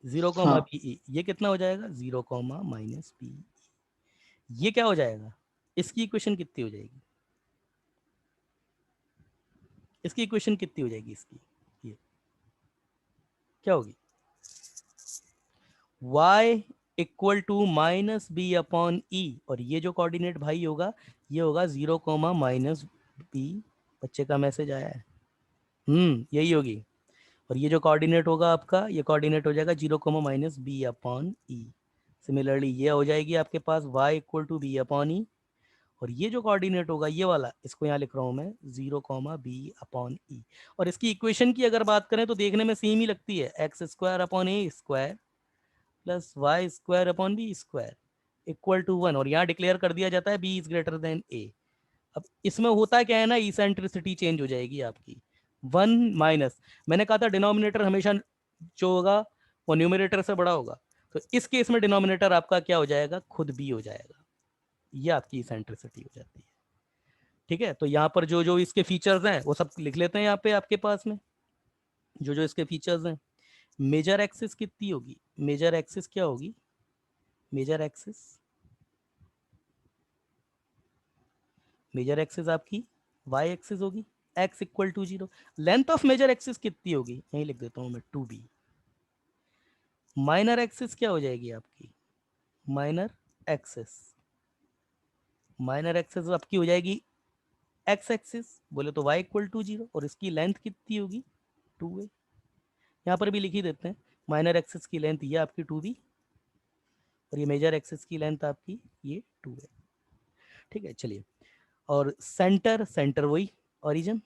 S1: 0,
S2: हाँ,
S1: BE, ये कितना हो जाएगा, 0, -BE। ये क्या हो जाएगा, इसकी इक्वेशन कितनी हो जाएगी, इसकी इक्वेशन कितनी हो जाएगी इसकी, ये क्या होगी, y इक्वल टू -b/e। और ये जो कोऑर्डिनेट भाई होगा ये होगा 0, -b। बच्चे का मैसेज आया है, यही होगी। और ये जो कोऑर्डिनेट होगा आपका, ये कोऑर्डिनेट हो जाएगा 0, -b/e। सिमिलरली ये हो जाएगी आपके पास y इक्वल टू b/e। और ये जो कोऑर्डिनेट होगा ये वाला, इसको यहाँ लिख रहा हूँ मैं 0, b/e। और इसकी इक्वेशन की अगर बात करें तो देखने में सेम ही लगती है, x² / a² plus y² / b² equal to 1। और यहाँ डिक्लेयर कर दिया जाता है b is greater then a। अब इसमें होता क्या है ना, इसेंट्रिसिटी चेंज हो जाएगी आपकी, 1 माइनस, मैंने कहा था डिनोमिनेटर हमेशा जो होगा वो न्यूमरेटर से बड़ा होगा। तो इस केस में डिनोमिनेटर आपका क्या हो जाएगा, खुद b हो जाएगा। ये आपकी इसेंट्रिसिटी हो जाती है। ठीक है, तो यहाँ पर जो जो इसके फीचर्स हैं वो सब लिख लेते हैं यहाँ पे आपके पास में, जो जो इसके फीचर्स हैं। मेजर एक्सिस कितनी होगी? मेजर एक्सिस क्या होगी? मेजर एक्सिस, मेजर एक्सिस आपकी वाई एक्सिस होगी, x equal to 0। Length of major axis कितनी होगी? यहीं लिख देता हूं मैं 2b। माइनर एक्सिस क्या हो जाएगी आपकी? माइनर एक्सिस, माइनर एक्सिस आपकी हो जाएगी एक्स एक्सिस, बोले तो y इक्वल टू 0, और इसकी लेंथ कितनी होगी? 2a। यहाँ पर भी लिख ही देते हैं, माइनर एक्सिस की लेंथ ये आपकी 2b, और ये मेजर एक्सिस की लेंथ आपकी ये 2a। ठीक है, चलिए। और सेंटर, सेंटर वही ओरिजिन,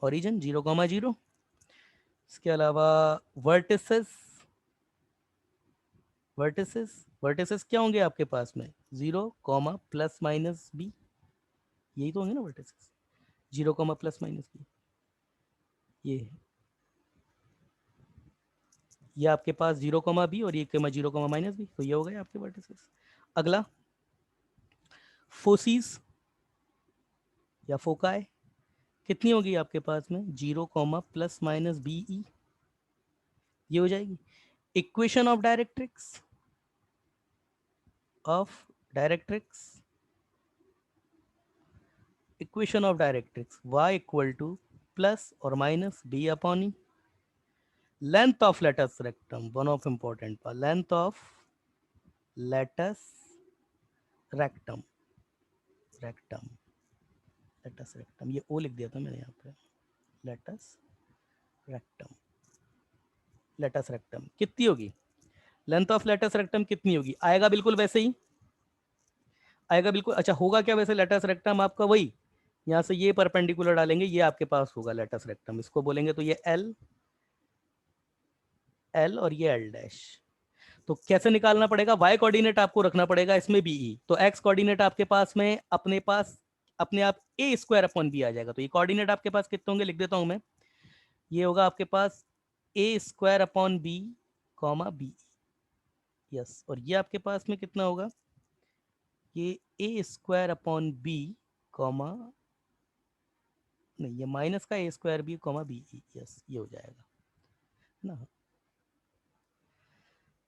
S1: ओरिजिन 0,0। इसके अलावा वर्टिसेस, वर्टिसेस, वर्टिसेस क्या होंगे आपके पास में? 0, प्लस माइनस b, यही तो होंगे ना वर्टिसेस, 0, प्लस माइनस b। ये आपके पास 0, b, और ये 0, माइनस b, तो ये हो गए आपके वर्टिसेस। अगला फोसीज या फोकाई कितनी होगी आपके पास में? 0, प्लस माइनस बी ई, ये हो जाएगी। Equation of directrix, of directrix, equation of directrix y equal to plus और minus b upon e. Length of latus rectum, one of important part, length of latus rectum, rectum, latus rectum, ये ओ लिख दिया था मैंने यहाँ पे, latus rectum, latus rectum कितनी होगी? लेंथ ऑफ लेटस रेक्टम कितनी होगी? आएगा बिल्कुल वैसे ही आएगा, बिल्कुल। अच्छा, होगा क्या वैसे लेटस रेक्टम आपका? वही यहाँ से ये परपेंडिकुलर डालेंगे, ये आपके पास होगा लेटस रेक्टम, इसको बोलेंगे तो ये एल, एल और ये एल डैश। तो कैसे निकालना पड़ेगा? y कोऑर्डिनेट आपको रखना पड़ेगा इसमें बी ई, तो x कोऑर्डिनेट आपके पास में अपने पास अपने आप ए स्क्वायर अपॉन बी आ जाएगा। तो ये कोऑर्डिनेट आपके पास कितने होंगे? लिख देता हूं मैं, ये होगा आपके पास a square upon b comma b, yes. और ये आपके पास में कितना होगा? ये a square upon b comma, नहीं, ये माइनस का a square b comma b, yes, ये हो जाएगा ना।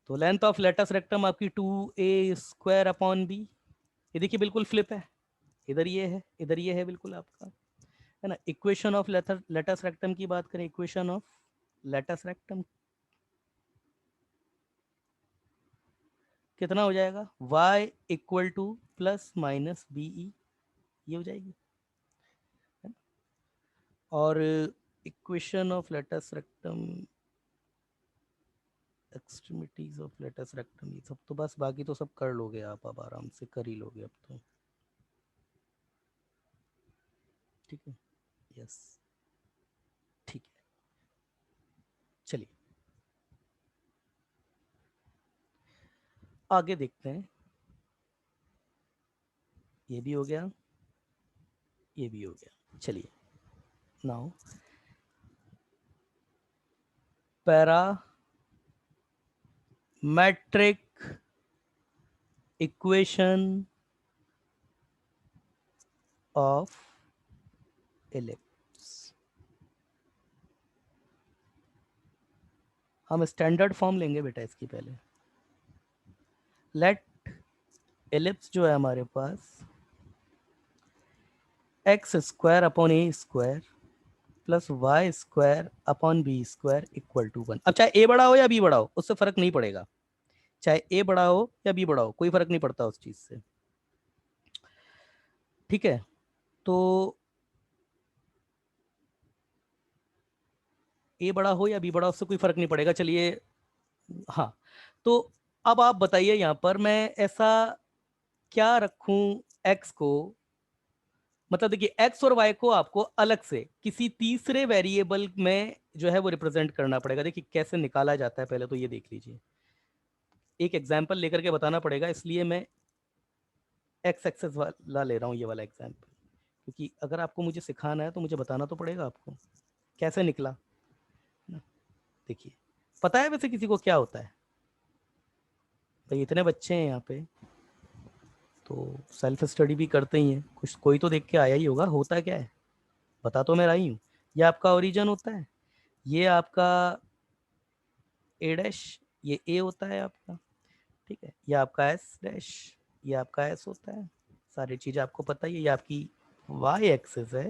S1: तो लेंथ ऑफ लेटस रेक्टम आपकी 2a स्क्वायर अपॉन बी, ये देखिए बिल्कुल फ्लिप है, इधर ये है, इधर ये है, बिल्कुल आपका है ना। इक्वेशन ऑफ लेटस रेक्टम की बात करें, इक्वेशन ऑफ लेटस रेक्टम कितना हो जाएगा? y equal to plus minus b e, ये हो जाएगी, है ना? और equation of latus rectum, extremities of latus rectum, ये सब तो बस, बाकी तो सब कर लोगे आप, अब आराम से कर ही लोगे अब तो, ठीक है, यस, ठीक है। चलिए आगे देखते हैं, ये भी हो गया, ये भी हो गया। चलिए now parametric equation of ellipse, हम स्टैंडर्ड फॉर्म लेंगे बेटा इसकी पहले। लेट एलिप्स जो है हमारे पास x square upon A square plus Y square upon B square equal to 1। अब चाहे ए बड़ा हो या बी बड़ा हो, उससे फर्क नहीं पड़ेगा, चाहे ए बड़ा हो या बी बड़ा हो, कोई फर्क नहीं पड़ता उस चीज से, ठीक है। तो ए बड़ा हो या बी बड़ा हो, उससे कोई फर्क नहीं पड़ेगा। चलिए, हाँ, तो अब आप बताइए यहाँ पर मैं ऐसा क्या रखूं एक्स को, मतलब देखिए एक्स और वाई को आपको अलग से किसी तीसरे वेरिएबल में जो है वो रिप्रेजेंट करना पड़ेगा। देखिए कैसे निकाला जाता है, पहले तो ये देख लीजिए, एक एग्जाम्पल लेकर के बताना पड़ेगा, इसलिए मैं एक्स एक्सेस वाला ले रहा हूँ, ये वाला एग्जाम्पल, क्योंकि अगर आपको मुझे सिखाना है तो मुझे बताना तो पड़ेगा आपको कैसे निकला ना। देखिए, पता है वैसे किसी को क्या होता है? भाई इतने बच्चे हैं यहाँ पे, तो सेल्फ स्टडी भी करते ही हैं, कुछ कोई तो देख के आया ही होगा। होता क्या है, बता तो मैं रही हूँ, ये आपका ओरिजिन होता है, ये आपका ए डैश, ये ए होता है आपका, ठीक है, ये आपका एस डैश, ये आपका एस होता है, सारी चीज़ें आपको पता ही है, ये आपकी वाई एक्सिस है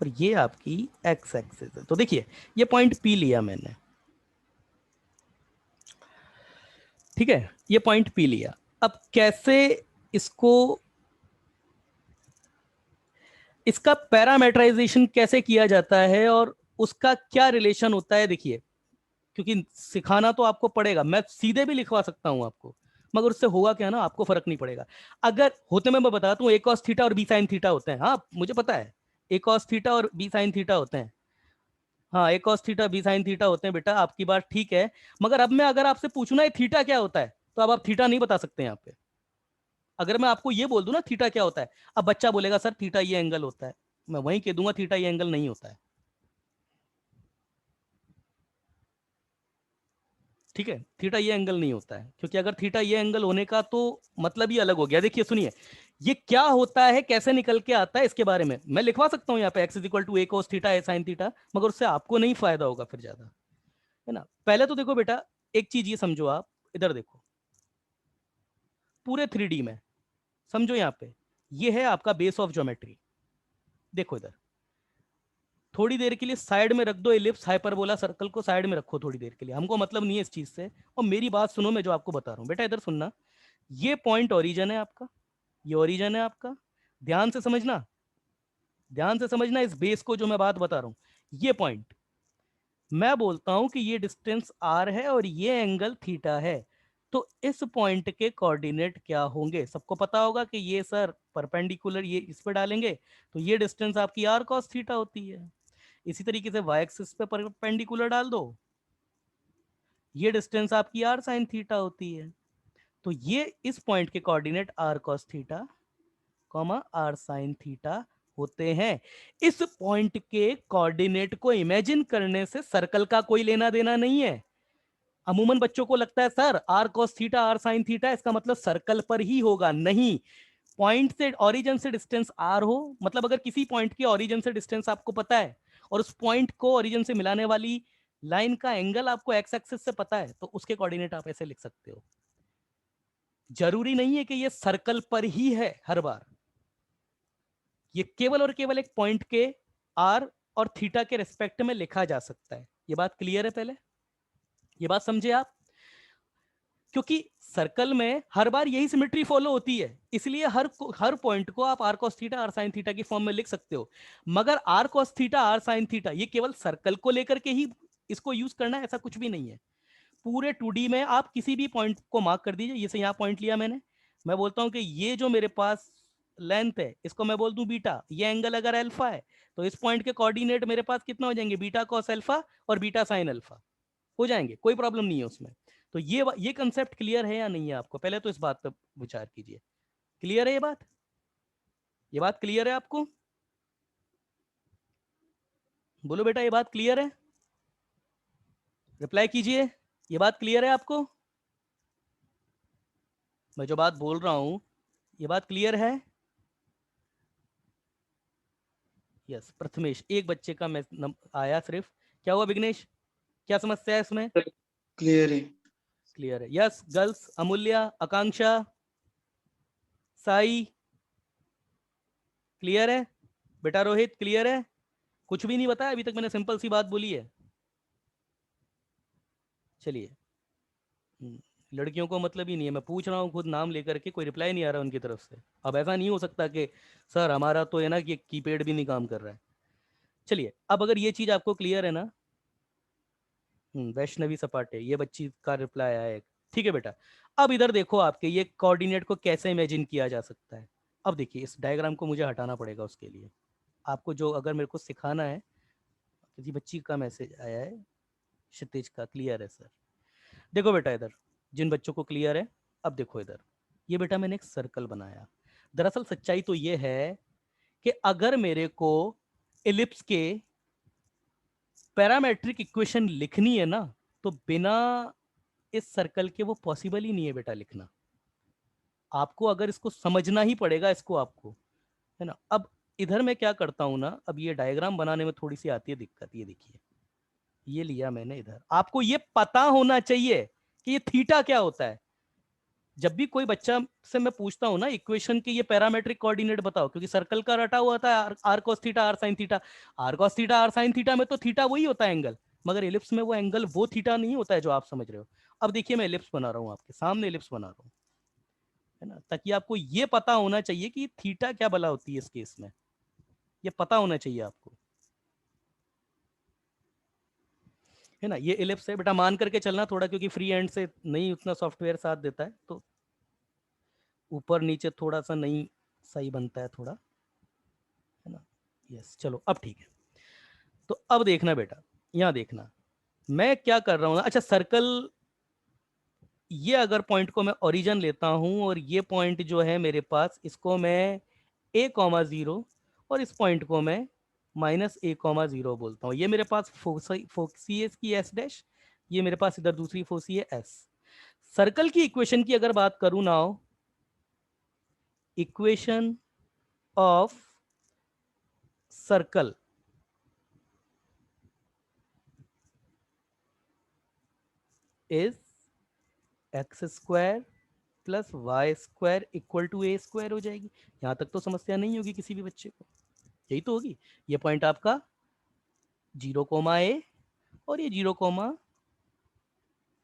S1: और ये आपकी एक्स एक्सिस है। तो देखिए ये पॉइंट पी लिया मैंने, ठीक है, ये पॉइंट पी लिया। अब कैसे इसको, इसका पैरामीटराइजेशन कैसे किया जाता है और उसका क्या रिलेशन होता है, देखिए, क्योंकि सिखाना तो आपको पड़ेगा, मैं सीधे भी लिखवा सकता हूं आपको, मगर उससे होगा क्या ना, आपको फर्क नहीं पड़ेगा। अगर होते मैं बताता हूँ, ए कॉस थीटा और बी साइन थीटा होते हैं, हाँ मुझे पता है, ए कॉस थीटा और बी साइन थीटा होते हैं, हाँ a cos theta b sine theta होते हैं बेटा, आपकी बात ठीक है। मगर अब मैं अगर आपसे पूछूं ना थीटा क्या होता है, तो अब आप थीटा नहीं बता सकते यहाँ पे। अगर मैं आपको ये बोल दूं ना थीटा क्या होता है, अब बच्चा बोलेगा सर थीटा ये एंगल होता है, मैं वहीं कह दूंगा थीटा ये एंगल नहीं होता है, ठीक है, थीटा ये एंगल नहीं होता है, क्योंकि अगर थीटा ये एंगल होने का तो मतलब ही अलग हो गया। देखिए सुनिए, ये क्या होता है, कैसे निकल के आता है, इसके बारे में मैं लिखवा सकता हूं यहाँ पे, x is equal to a cos theta a sine theta, मगर उससे आपको नहीं फायदा होगा फिर ज्यादा, है ना। पहले तो देखो बेटा, एक चीज ये समझो, आप इधर देखो, पूरे 3D में समझो, यहाँ पे ये है आपका बेस ऑफ ज्योमेट्री, देखो इधर, थोड़ी देर के लिए साइड में रख दो इलिप्स हाइपरबोला सर्कल को, साइड में रखो थोड़ी देर के लिए, हमको मतलब नहीं है इस चीज से, और मेरी बात सुनो, मैं जो आपको बता रहा हूं बेटा, इधर सुनना, ये पॉइंट ओरिजिन है आपका, ये ओरिजिन है आपका, ध्यान से समझना, ध्यान से समझना इस बेस को, जो मैं बात बता रहा हूं, ये पॉइंट, मैं बोलता हूं कि ये डिस्टेंस आर है और ये एंगल थीटा है, तो इस पॉइंट के कोऑर्डिनेट क्या होंगे, सबको पता होगा कि ये सर परपेंडिकुलर, ये इस पे डालेंगे तो ये डिस्टेंस आपकी आर कॉस थीटा होती है। इसी तरीके से वाई एक्सिस पे परपेंडिकुलर डाल दो, ये डिस्टेंस आपकी आर साइन थीटा होती है, तो ये इस पॉइंट के coordinate r cos theta comma r sine theta होते हैं। इस पॉइंट के कोऑर्डिनेट को इमेजिन करने से सर्कल का कोई लेना देना नहीं है। अमूमन बच्चों को लगता है sir r cos theta r sine theta इसका मतलब सर्कल पर ही होगा, नहीं, पॉइंट से ओरिजिन से डिस्टेंस आर हो, मतलब अगर किसी पॉइंट के ओरिजिन से डिस्टेंस आपको पता है और उस पॉइंट को ओरिजिन से मिलाने वाली लाइन का एंगल आपको एक्स एक्सिस से पता है, तो उसके कोऑर्डिनेट आप ऐसे लिख सकते हो। जरूरी नहीं है कि ये सर्कल पर ही है हर बार, ये केवल और केवल एक पॉइंट के आर और थीटा के रिस्पेक्ट में लिखा जा सकता है। ये बात क्लियर है, पहले ये बात समझे आप, क्योंकि सर्कल में हर बार यही सिमेट्री फॉलो होती है, इसलिए हर पॉइंट को आप r cos theta r sine theta की फॉर्म में लिख सकते हो, मगर r cos theta r sine theta ये केवल सर्कल को लेकर के ही इसको यूज करना है, ऐसा कुछ भी नहीं है। पूरे 2D में आप किसी भी पॉइंट को मार्क कर दीजिए, जैसे यहाँ पॉइंट लिया मैंने, मैं बोलता हूँ कि ये जो मेरे पास लेंथ है इसको मैं बोल दूं बीटा, ये एंगल अगर अल्फा है तो इस पॉइंट के कोऑर्डिनेट मेरे पास कितना हो जाएंगे, बीटा कॉस अल्फा और बीटा साइन अल्फा हो जाएंगे, कोई प्रॉब्लम नहीं है उसमें। तो ये कंसेप्ट क्लियर है या नहीं है आपको, पहले तो इस बात पर विचार कीजिए, क्लियर है ये बात क्लियर है आपको, बोलो बेटा ये बात क्लियर है, रिप्लाई कीजिए, ये बात क्लियर है आपको, मैं जो बात बोल रहा हूं ये बात क्लियर है। यस प्रथमेश, एक बच्चे का आया सिर्फ, क्या हुआ विघ्नेश, क्या समस्या है इसमें,
S2: क्लियर है।
S1: क्लियर है, यस गर्ल्स, अमूल्या, आकांक्षा, साई, क्लियर है, बेटा रोहित क्लियर है, कुछ भी नहीं बताया अभी तक, मैंने सिंपल सी बात बोली है। चलिए, लड़कियों को मतलब ही नहीं है, मैं पूछ रहा हूँ खुद नाम लेकर के, कोई रिप्लाई नहीं आ रहा उनकी तरफ से। अब ऐसा नहीं हो सकता कि सर हमारा तो है ना कि कीपैड भी नहीं काम कर रहा है। चलिए, अब अगर ये चीज आपको क्लियर है ना, वैष्णवी सपाटे, ये बच्ची का रिप्लाई आया है, ठीक है बेटा। अब इधर देखो, आपके ये कोऑर्डिनेट को कैसे इमेजिन किया जा सकता है। अब देखिए, इस डायग्राम को मुझे हटाना पड़ेगा उसके लिए, आपको जो अगर मेरे को सिखाना है, किसी बच्ची का मैसेज आया है, क्षितिज का, क्लियर है सर, देखो बेटा इधर, जिन बच्चों को क्लियर है, अब देखो इधर, ये बेटा मैंने एक सर्कल बनाया। दरअसल सच्चाई तो ये है कि अगर मेरे को इलिप्स के पैरामेट्रिक इक्वेशन लिखनी है ना, तो बिना इस सर्कल के वो पॉसिबल ही नहीं है बेटा लिखना, आपको अगर इसको समझना ही पड़ेगा इसको आपको, है ना। अब इधर मैं क्या करता हूं ना, अब ये डायग्राम बनाने में थोड़ी सी आती है दिक्कत, ये देखिए, ये लिया मैंने इधर। आपको ये पता होना चाहिए कि ये थीटा क्या होता है। जब भी कोई बच्चा से मैं पूछता हूं ना इक्वेशन के ये पैरामेट्रिक कोऑर्डिनेट बताओ, क्योंकि सर्कल का रटा हुआ था r cos theta r sin theta. R cos theta r sin theta में तो थीटा वही होता है एंगल, मगर एलिप्स में वो एंगल वो थीटा नहीं होता है जो आप समझ रहे हो। अब देखिए मैं एलिप्स बना रहा हूँ, आपके सामने एलिप्स बना रहा हूँ, है ना, ताकि आपको ये पता होना चाहिए कि थीटा क्या बला होती है इस केस में, ये पता होना चाहिए आपको, है ना। ये एलिप्स है बेटा, मान करके चलना थोड़ा, क्योंकि फ्री हैंड से नहीं उतना सॉफ्टवेयर साथ देता है, तो ऊपर नीचे थोड़ा सा नहीं सही बनता है थोड़ा, है ना। यस चलो अब ठीक है। तो अब देखना बेटा, यहाँ देखना मैं क्या कर रहा हूँ ना। अच्छा सर्कल, ये अगर पॉइंट को मैं ओरिजिन लेता हूँ और ये पॉइंट जो है मेरे पास, इसको मैं a,0 और इस पॉइंट को मैं -a,0 बोलता हूँ। ये मेरे पास फोसी है इसकी s डैश, ये मेरे पास इधर दूसरी फोसी है s। सर्कल की इक्वेशन की अगर बात करूं now, equation of circle is x² + y² = a² हो जाएगी। यहां तक तो समस्या नहीं होगी किसी भी बच्चे को, यही तो होगी। ये पॉइंट आपका 0, a और ये 0,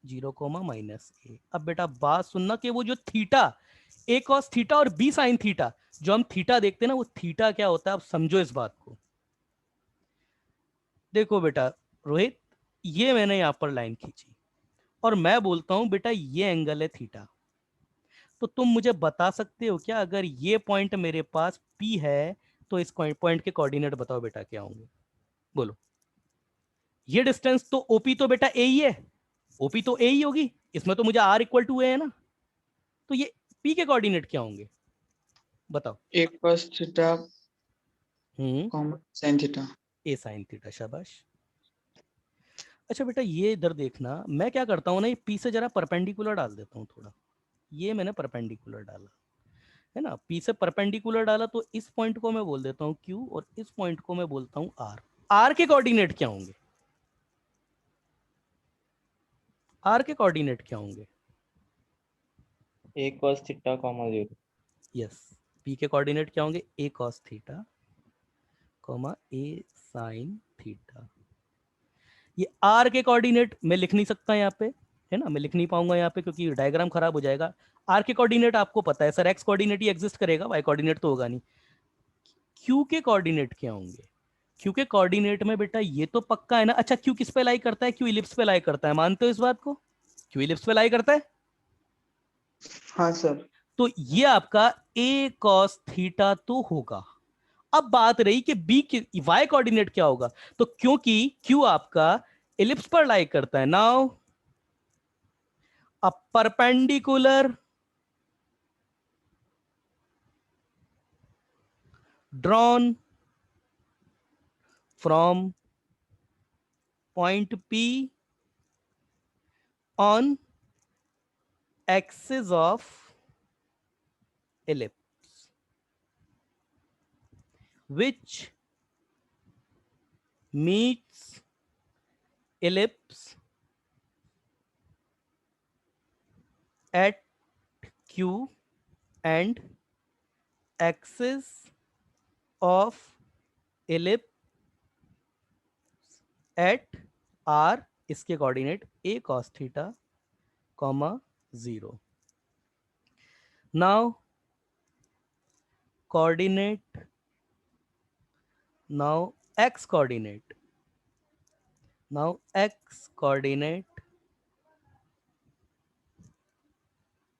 S1: -a। अब बेटा बात सुनना कि वो जो थीटा a cos थीटा और b sin थीटा, जो हम थीटा देखते हैं ना, वो थीटा क्या होता है, आप समझो इस बात को। देखो बेटा रोहित, ये मैंने यहां पर लाइन खींची और मैं बोलता हूं बेटा ये एंगल है थीटा। तो तुम मुझे बता सकते हो क्या, अगर ये पॉइंट मेरे पास P है तो इस पॉइंट के कोऑर्डिनेट बताओ बेटा क्या होंगे, बोलो। ये डिस्टेंस तो OP तो बेटा A ही है, OP तो A ही होगी, इसमें तो मुझे R = A है ना, तो ये P के कोऑर्डिनेट क्या होंगे बताओ।
S2: a cos theta,
S1: hmm,
S2: sin theta।
S1: A sin theta, शाबाश। अच्छा बेटा ये इधर देखना, मैं क्या करता हूँ ना, ये P से जरा परपेंडिकुलर डाल देता हूँ थोड़ा। ये मैंने परपेंडिकुलर डाला, है ना, P से परपेंडिकुलर डाला, तो इस पॉइंट को मैं बोल देता हूँ Q और इस पॉइंट को मैं बोलता हूँ R। R के कोऑर्डिनेट क्या होंगे, R के कोऑर्डिनेट क्या होंगे।
S3: a cos theta, 0।
S1: Yes, P के कोऑर्डिनेट क्या होंगे, A cos theta, A sin theta. ये R के कोऑर्डिनेट मैं लिख नहीं सकता यहाँ पे, है ना, मैं लिख नहीं पाऊंगा यहाँ पे क्योंकि डायग्राम खराब हो जाएगा। R के कोऑर्डिनेट आपको पता है सर, X कोऑर्डिनेट ही एग्जिस्ट करेगा, Y कोऑर्डिनेट तो होगा नहीं। Q के कोऑर्डिनेट क्या होंगे, Q के कोऑर्डिनेट में बेटा ये तो पक्का है ना। अच्छा Q किस पे लाई करता है, Q इलिप्स पे लाई करता है, मानते हो इस बात को, Q इलिप्स पे लाई करता है।
S2: हाँ सर।
S1: तो ये आपका A cos थीटा तो होगा। अब बात रही कि बी की वाई कोऑर्डिनेट क्या होगा, तो क्योंकि क्यू आपका इलिप्स पर लाई करता है, now a perpendicular drawn from point P on axis of ellipse which meets ellipse at Q and axis of ellipse at R, इसके coordinate A cos theta, 0। Now coordinate, now x coordinate, now x coordinate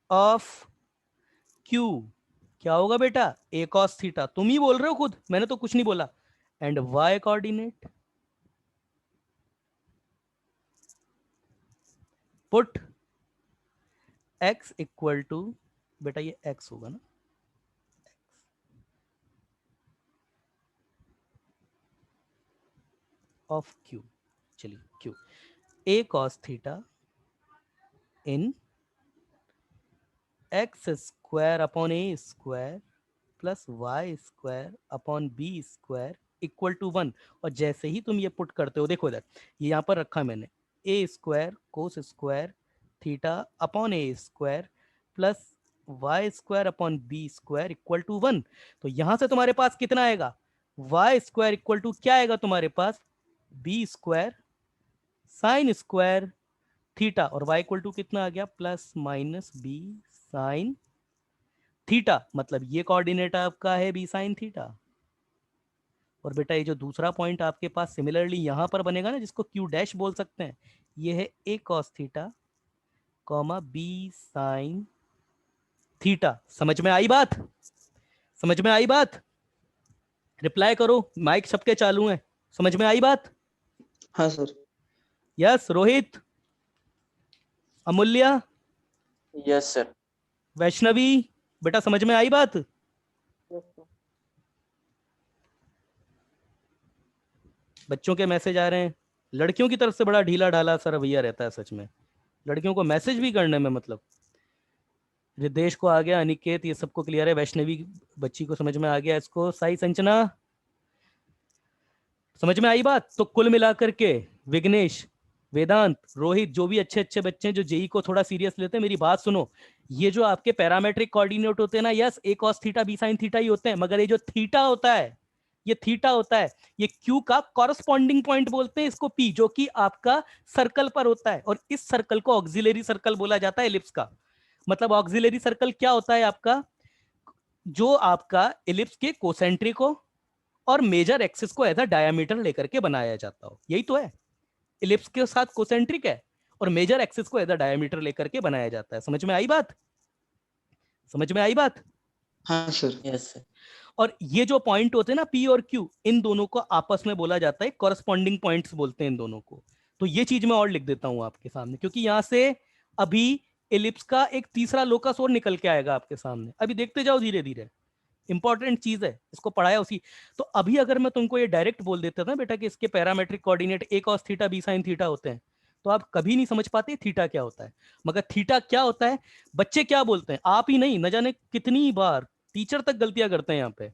S1: of q क्या होगा बेटा, A cos theta, तुम ही बोल रहे हो खुद, मैंने तो कुछ नहीं बोला। And y coordinate, put x equal to, बेटा ये x होगा ना, ऑफ q, चलिए q, A cos theta in x² upon A² plus y² upon B² equal to 1, और जैसे ही तुम ये पुट करते हो, देखो इधर ये यहाँ पर रखा मैंने, a square cos square theta upon A square plus Y square upon B square equal to 1। तो यहां से तुम्हारे पास कितना आएगा, वाई स्क्वायर इक्वल टू क्या आएगा तुम्हारे पास, b square sine square theta, और y इक्वल टू कितना आ गया, plus minus b sine theta, मतलब ये कोऑर्डिनेट आपका है बी साइन थीटा। और बेटा ये जो दूसरा पॉइंट आपके पास सिमिलरली यहां पर बनेगा ना, जिसको क्यू डैश बोल सकते हैं, ये है a cos theta comma b sine theta. समझ में आई बात, समझ में आई बात, रिप्लाई करो, माइक सबके चालू हैं, समझ में आई बात?
S2: हाँ सर।
S1: यस रोहित, अमूल्य,
S3: यस सर।
S1: वैष्णवी, बेटा समझ में आई बात? बच्चों के मैसेज आ रहे हैं, लड़कियों की तरफ से बड़ा ढीला ढाला सा रवैया रहता है सच में, लड़कियों को मैसेज भी करने में, मतलब रिदेश को आ गया, अनिकेत, ये सबको क्लियर है, वैष्णवी बच्ची को समझ में आ गया, इसको साई संचना समझ में आई बात? तो कुल मिलाकर के विघ्नेश, वेदांत, रोहित, जो भी अच्छे अच्छे बच्चे हैं जो जेई को थोड़ा सीरियस लेते हैं, मेरी बात सुनो, ये जो आपके पैरामेट्रिक कोऑर्डिनेट होते हैं ना, yes a cos theta b sine theta ही होते हैं, मगर ये जो थीटा होता है, ये थीटा होता है, ये क्यू का कॉरस्पॉन्डिंग पॉइंट बोलते हैं इसको पी, जो कि आपका सर्कल पर होता है, और इस सर्कल को ऑक्सिलरी सर्कल बोला जाता है एलिप्स का। मतलब ऑक्सिलरी सर्कल क्या होता है आपका, जो आपका एलिप्स के कोसेंट्रिक हो और मेजर एक्सिस को एज अ डायमीटर लेकर के बनाया जाता हो, यही तो है, इलिप्स के साथ कोसेंट्रिक है और मेजर एक्सिस को एज अ डायमीटर लेकर के बनाया जाता है। समझ में आई बात, समझ में आई बात?
S2: हाँ सर।
S3: Yes sir.
S1: और ये जो पॉइंट होते हैं ना पी और क्यू, इन दोनों को आपस में बोला जाता है कॉरस्पॉन्डिंग पॉइंट्स बोलते हैं इन दोनों को। तो ये चीज मैं और लिख देता हूं आपके सामने, क्योंकि यहां से अभी एलिप्स का एक तीसरा लोकस और निकल के आएगा आपके सामने, अभी देखते जाओ धीरे धीरे, इंपॉर्टेंट चीज है, इसको पढ़ाया उसी। तो अभी अगर मैं तुमको ये डायरेक्ट बोल देता था बेटा कि इसके parametric coordinate a cos theta b sine theta होते हैं, तो आप कभी नहीं समझ पाते थीटा क्या होता है। मगर थीटा क्या होता है, बच्चे क्या बोलते हैं, आप ही नहीं, न जाने कितनी बार टीचर तक गलतियां करते हैं यहाँ पे,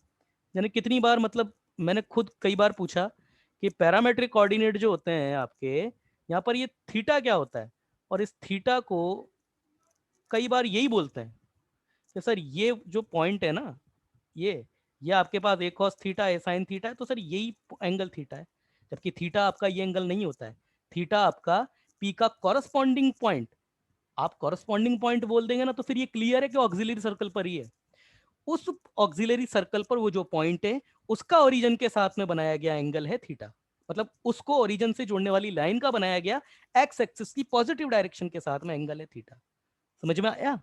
S1: यानी कितनी बार, मतलब मैंने खुद कई बार पूछा कि पैरामेट्रिक कोऑर्डिनेट जो होते हैं आपके यहाँ पर, ये थीटा क्या होता है, और इस थीटा को कई बार यही बोलते हैं कि सर ये जो पॉइंट है ना, ये आपके पास एक कॉस थीटा है साइन थीटा है, तो सर यही एंगल थीटा है, जबकि थीटा आपका ये एंगल नहीं होता है, थीटा आपका पी का कॉरस्पॉन्डिंग पॉइंट, आप कॉरस्पॉन्डिंग पॉइंट बोल देंगे ना, तो फिर ये क्लियर है कि ऑक्सिलरी सर्कल पर ही है, उस ऑक्सिलरी सर्कल पर वो जो पॉइंट है उसका ओरिजिन के साथ में बनाया गया एंगल है थीटा, मतलब उसको ओरिजिन से जोड़ने वाली लाइन का बनाया गया एक्स एक्सिस की पॉजिटिव डायरेक्शन के साथ में एंगल है थीटा। समझ में आया,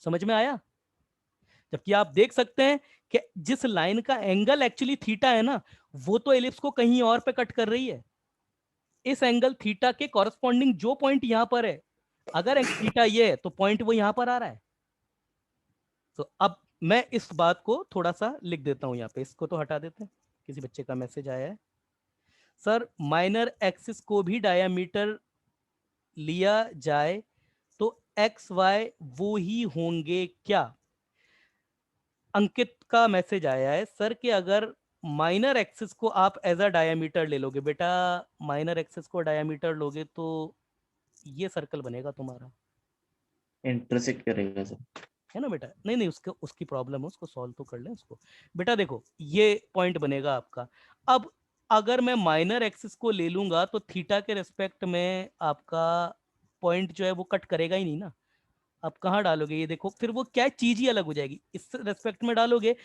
S1: समझ में आया? जबकि आप देख सकते हैं कि जिस लाइन का एंगल एक्चुअली थीटा है ना, वो तो एलिप्स को कहीं और पे कट कर रही है, इस एंगल थीटा के कॉरस्पॉन्डिंग जो पॉइंट यहां पर है, अगर थीटा ये है तो पॉइंट वो यहां पर आ रहा है। तो अब मैं इस बात को थोड़ा सा लिख देता हूं यहाँ पे, इसको तो हटा देते हैं, किसी बच्चे का मैसेज आया है, सर माइनर एक्सिस को भी डायमीटर लिया जाए तो एक्स वाई वो ही होंगे क्या? अंकित का मैसेज आया है सर कि अगर माइनर एक्सिस को आप एज अ डायमीटर ले लोगे, बेटा माइनर एक्सिस को डायमीटर लोगे तो ये सर्कल बनेगा तुम्हारा,
S3: इंटरसेक्ट करेगा सर।
S1: है ना बेटा? नहीं नहीं, उसके उसकी प्रॉब्लम है, उसको सॉल्व तो कर लें उसको। बेटा देखो ये पॉइंट बनेगा आपका। अब अगर मैं माइनर एक्सिस को ले लूंगा तो थीटा के रेस्पेक्ट में आपका पॉइंट जो है वो कट करेगा ही नहीं ना, आप कहाँ डालोगे, ये देखो फिर वो क्या चीज ही अलग हो जाएगी, इस रेस्पेक्ट में डालोगे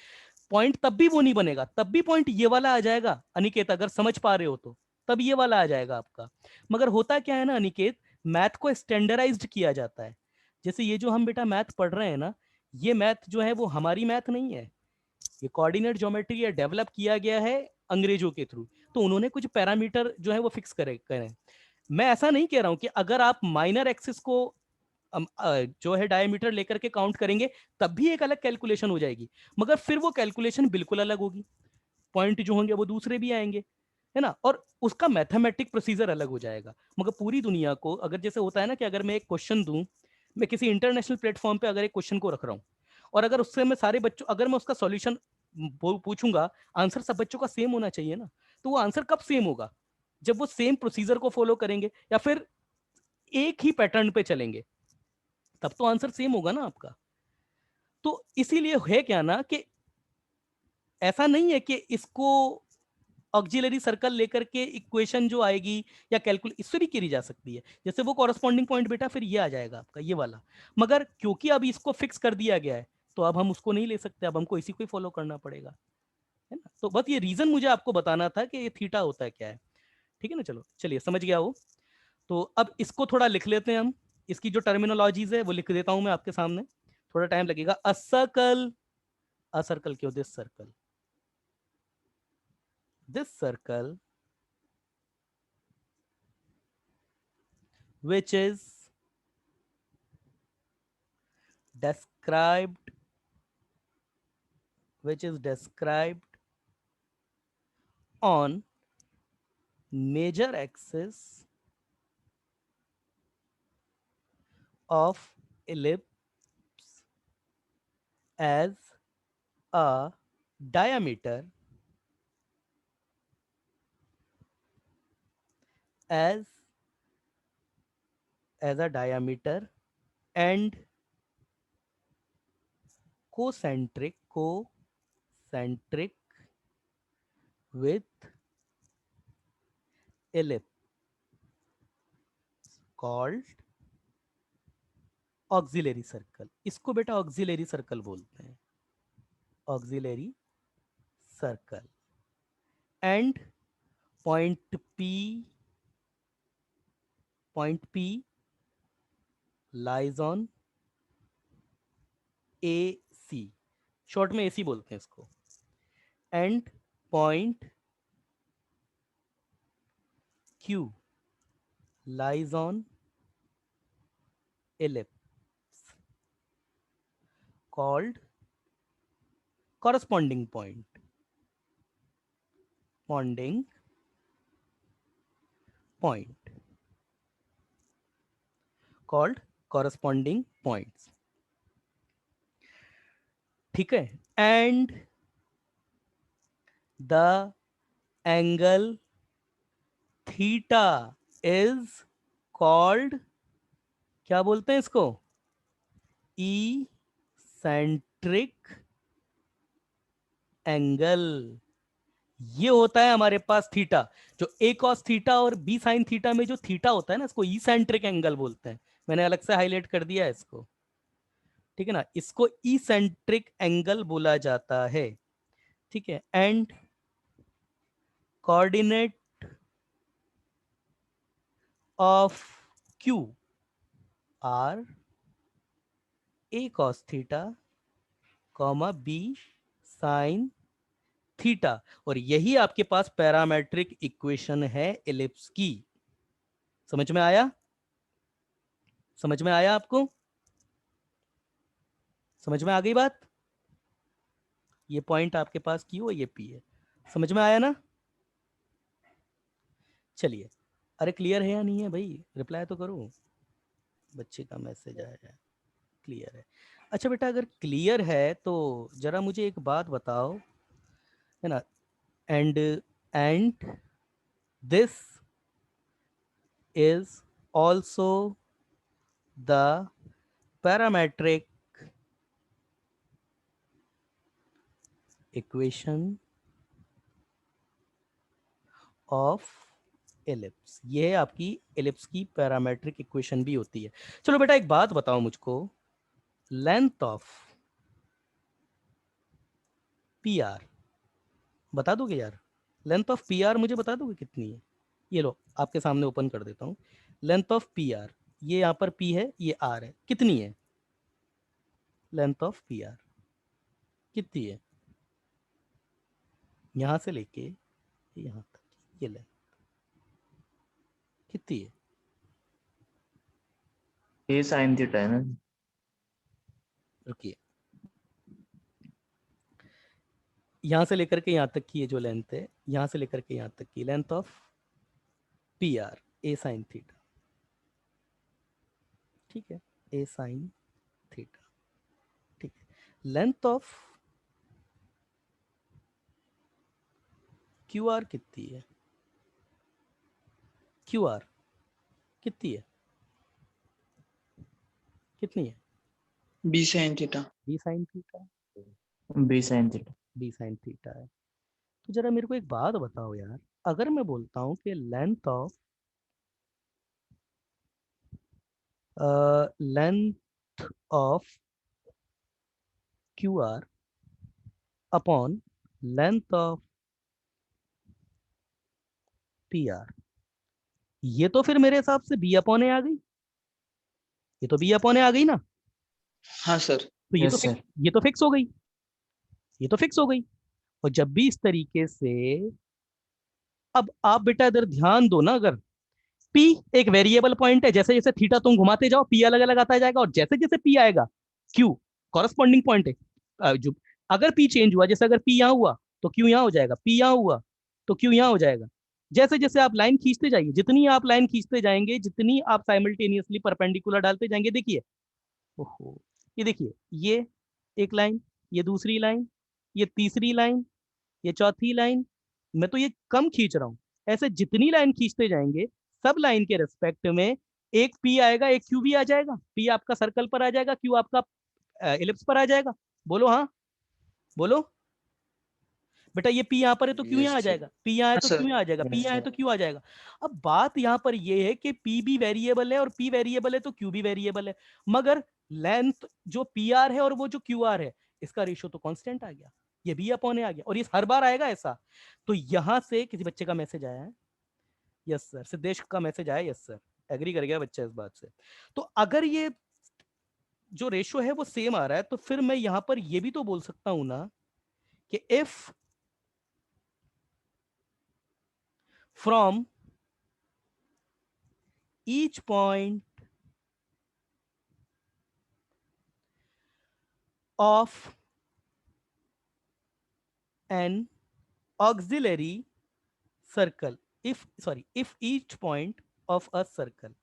S1: पॉइंट तब भी वो नहीं बनेगा, तब भी पॉइंट ये वाला आ जाएगा अनिकेत, अगर समझ पा रहे हो तो तब ये वाला आ जाएगा आपका। मगर होता क्या है ना अनिकेत, मैथ को स्टैंडर्डाइज्ड किया जाता है, जैसे ये जो हम बेटा मैथ पढ़ रहे हैं ना, ये मैथ जो है वो हमारी मैथ नहीं है, ये कोऑर्डिनेट ज्योमेट्री है, डेवलप किया गया है अंग्रेजों के थ्रू, तो उन्होंने कुछ पैरामीटर जो है वो फिक्स करें। मैं ऐसा नहीं कह रहा हूं कि अगर आप माइनर एक्सिस को जो है डायमीटर लेकर के काउंट करेंगे तब भी एक अलग कैलकुलेशन हो जाएगी, मगर फिर वो कैलकुलेशन बिल्कुल अलग होगी, पॉइंट जो होंगे वो दूसरे भी आएंगे, है ना, और उसका मैथमेटिक प्रोसीजर अलग हो जाएगा। मगर पूरी दुनिया को अगर जैसे होता है ना कि अगर मैं एक क्वेश्चन दूं, मैं किसी इंटरनेशनल प्लेटफॉर्म पे अगर एक क्वेश्चन को रख रहा हूं और अगर उससे मैं सारे बच्चों, अगर मैं उसका सॉल्यूशन पूछूंगा, आंसर सब बच्चों का सेम होना चाहिए ना। तो वो आंसर कब सेम होगा? जब वो सेम प्रोसीजर को फॉलो करेंगे या फिर एक ही पैटर्न पे चलेंगे, तब तो आंसर सेम होगा ना आपका। तो इसीलिए है क्या ना कि ऐसा नहीं है कि इसको ऑक्सिलरी सर्कल लेकर के इक्वेशन जो आएगी या कैलकुलेट इससे भी करी जा सकती है। जैसे वो कॉरस्पॉन्डिंग पॉइंट बेटा फिर ये आ जाएगा आपका ये वाला, मगर क्योंकि अब इसको फिक्स कर दिया गया है तो अब हम उसको नहीं ले सकते, अब हमको इसी को ही फॉलो करना पड़ेगा, है ना। तो बस ये रीजन मुझे आपको बताना था कि ये थीटा होता है क्या है। ठीक है ना, चलो चलिए समझ गया वो। तो अब इसको थोड़ा लिख लेते हैं हम, इसकी जो टर्मिनोलॉजीज है वो लिख देता हूं मैं आपके सामने, थोड़ा टाइम लगेगा। अ सर्कल, अ सर्कल क्यों, this circle, this circle which is described on major axis of ellipse as a diameter as a diameter and concentric with ellipse called auxiliary circle. इसको बेटा ऑक्सिलरी सर्कल बोलते हैं, auxiliary circle. And point P lies on AC, short में AC बोलते हैं इसको। And point Q lies on ellipse called corresponding point, called corresponding points। ठीक है। And the angle theta is called, क्या बोलते हैं इसको, इसेंट्रिक एंगल। ये होता है हमारे पास थीटा, जो ए कॉस थीटा और बी साइन थीटा में जो थीटा होता है ना, इसको इसेंट्रिक एंगल बोलते हैं। मैंने अलग से हाईलाइट कर दिया है इसको, ठीक है ना, इसको इसेंट्रिक एंगल बोला जाता है। ठीक है। And coordinate of q are a cos theta comma b sine theta, और यही आपके पास पैरामेट्रिक इक्वेशन है एलिप्स की। समझ में आया? समझ में आया आपको? समझ में आ गई बात? ये पॉइंट आपके पास क्यू है, ये पी है। समझ में आया ना? चलिए, अरे क्लियर है या नहीं है भाई, रिप्लाई तो करो, बच्चे का मैसेज आया है, क्लियर है। अच्छा बेटा, अगर क्लियर है तो जरा मुझे एक बात बताओ, है ना। And this is also the parametric equation of ellipse. ये है आपकी एलिप्स की पैरामेट्रिक इक्वेशन भी होती है। चलो बेटा एक बात बताओ मुझको, लेंथ ऑफ पी आर बता दोगे यार? लेंथ ऑफ पी आर मुझे बता दोगे कितनी है? ये लो आपके सामने ओपन कर देता हूँ। लेंथ ऑफ पी आर, ये यहाँ पर पी है, ये आर है, कितनी है लेंथ ऑफ पी आर? कितनी है यहाँ से लेके यहाँ तक, ये लेंथ कितनी है?
S3: ए साइन थीटा है ना।
S1: रुकिए, यहाँ से लेकर के यहाँ तक की ये जो लेंथ है, यहाँ से लेकर के यहाँ तक की length of P R A sine theta. ठीक है, ए साइन थीटा। ठीक है, लेंथ ऑफ क्यू आर कितनी है? क्यू आर कितनी है? कितनी है?
S2: b sin theta.
S1: B sine theta.
S3: B sine theta.
S1: B sine theta है। तो जरा मेरे को एक बात बताओ यार, अगर मैं बोलता हूँ कि length of q are upon length of P R, ये तो फिर मेरे हिसाब से बी अपॉन ए आ गई। ये तो बी अपॉन ए आ गई ना?
S2: हाँ सर.
S1: तो
S3: यस सर।
S1: ये तो फिक्स हो गई। ये तो फिक्स हो गई। और जब भी इस तरीके से, अब आप बेटा इधर ध्यान दो ना, अगर पी एक वेरिएबल पॉइंट है, जैसे जैसे थीटा तुम घुमाते जाओ पी अलग अलग आता जाएगा, और जैसे जैसे पी आएगा क्यू कॉरस्पॉन्डिंग पॉइंट है। जो अगर पी चेंज हुआ, जैसे अगर पी यहाँ हुआ तो क्यू यहाँ हो जाएगा, पी यहाँ हुआ तो क्यू यहाँ हो जाएगा। जैसे जैसे आप लाइन खींचते जाइए, जितनी आप लाइन खींचते जाएंगे, जितनी आप साइमल्टेनियसली परपेंडिकुलर डालते जाएंगे, देखिए, ओहो, ये देखिए, ये एक लाइन, ये दूसरी लाइन, ये तीसरी लाइन, ये चौथी लाइन, मैं तो ये कम खींच रहा हूं। ऐसे जितनी लाइन खींचते जाएंगे, सब लाइन के रेस्पेक्ट में एक पी आएगा, एक क्यू भी आ जाएगा। पी आपका सर्कल पर आ जाएगा, क्यू आपका एलिप्स पर आ जाएगा। बोलो हाँ, बोलो बेटा, ये पी यहाँ पर है तो क्यू यहाँ आ
S3: यस सर।
S1: जाएगा, पी यहाँ है
S2: हाँ
S1: तो
S2: सर.
S1: क्यू यहाँ आ जाएगा, पी
S3: यस
S1: यहाँ है
S3: सर।
S1: तो क्यू आ जाएगा। अब बात यहाँ पर ये है कि पी भी वेरिएबल है, और पी वेरिएबल है तो क्यू भी वेरिएबल है, मगर लेंथ जो पी आर है और वो जो क्यू आर है, इसका रेशियो तो कांस्टेंट आ गया, ये बी अपॉन ए आ गया, और ये हर बार आएगा ऐसा। तो यहां से किसी बच्चे का मैसेज आया है, यस सर, सिद्धेश का मैसेज आया, यस सर, एग्री कर गया बच्चा इस बात से। तो अगर ये जो रेशियो है वो सेम आ रहा है, तो फिर मैं यहां पर ये भी तो बोल सकता हूं ना कि if from each point of an auxiliary circle, if each point of a circle,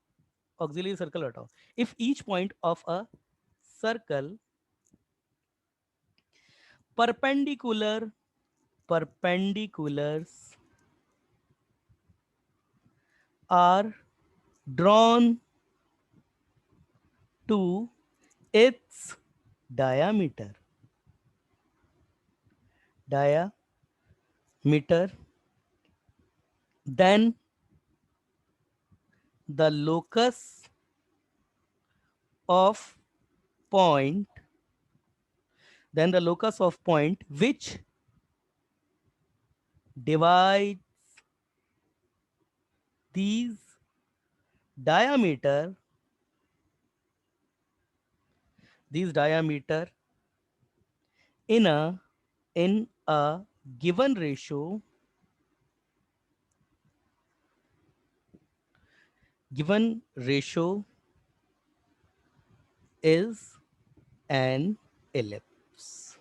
S1: auxiliary circle हटाओ, if each point of a circle perpendiculars are drawn to its diameter, then the locus of point which divides these diameter in a given ratio is an ellipse।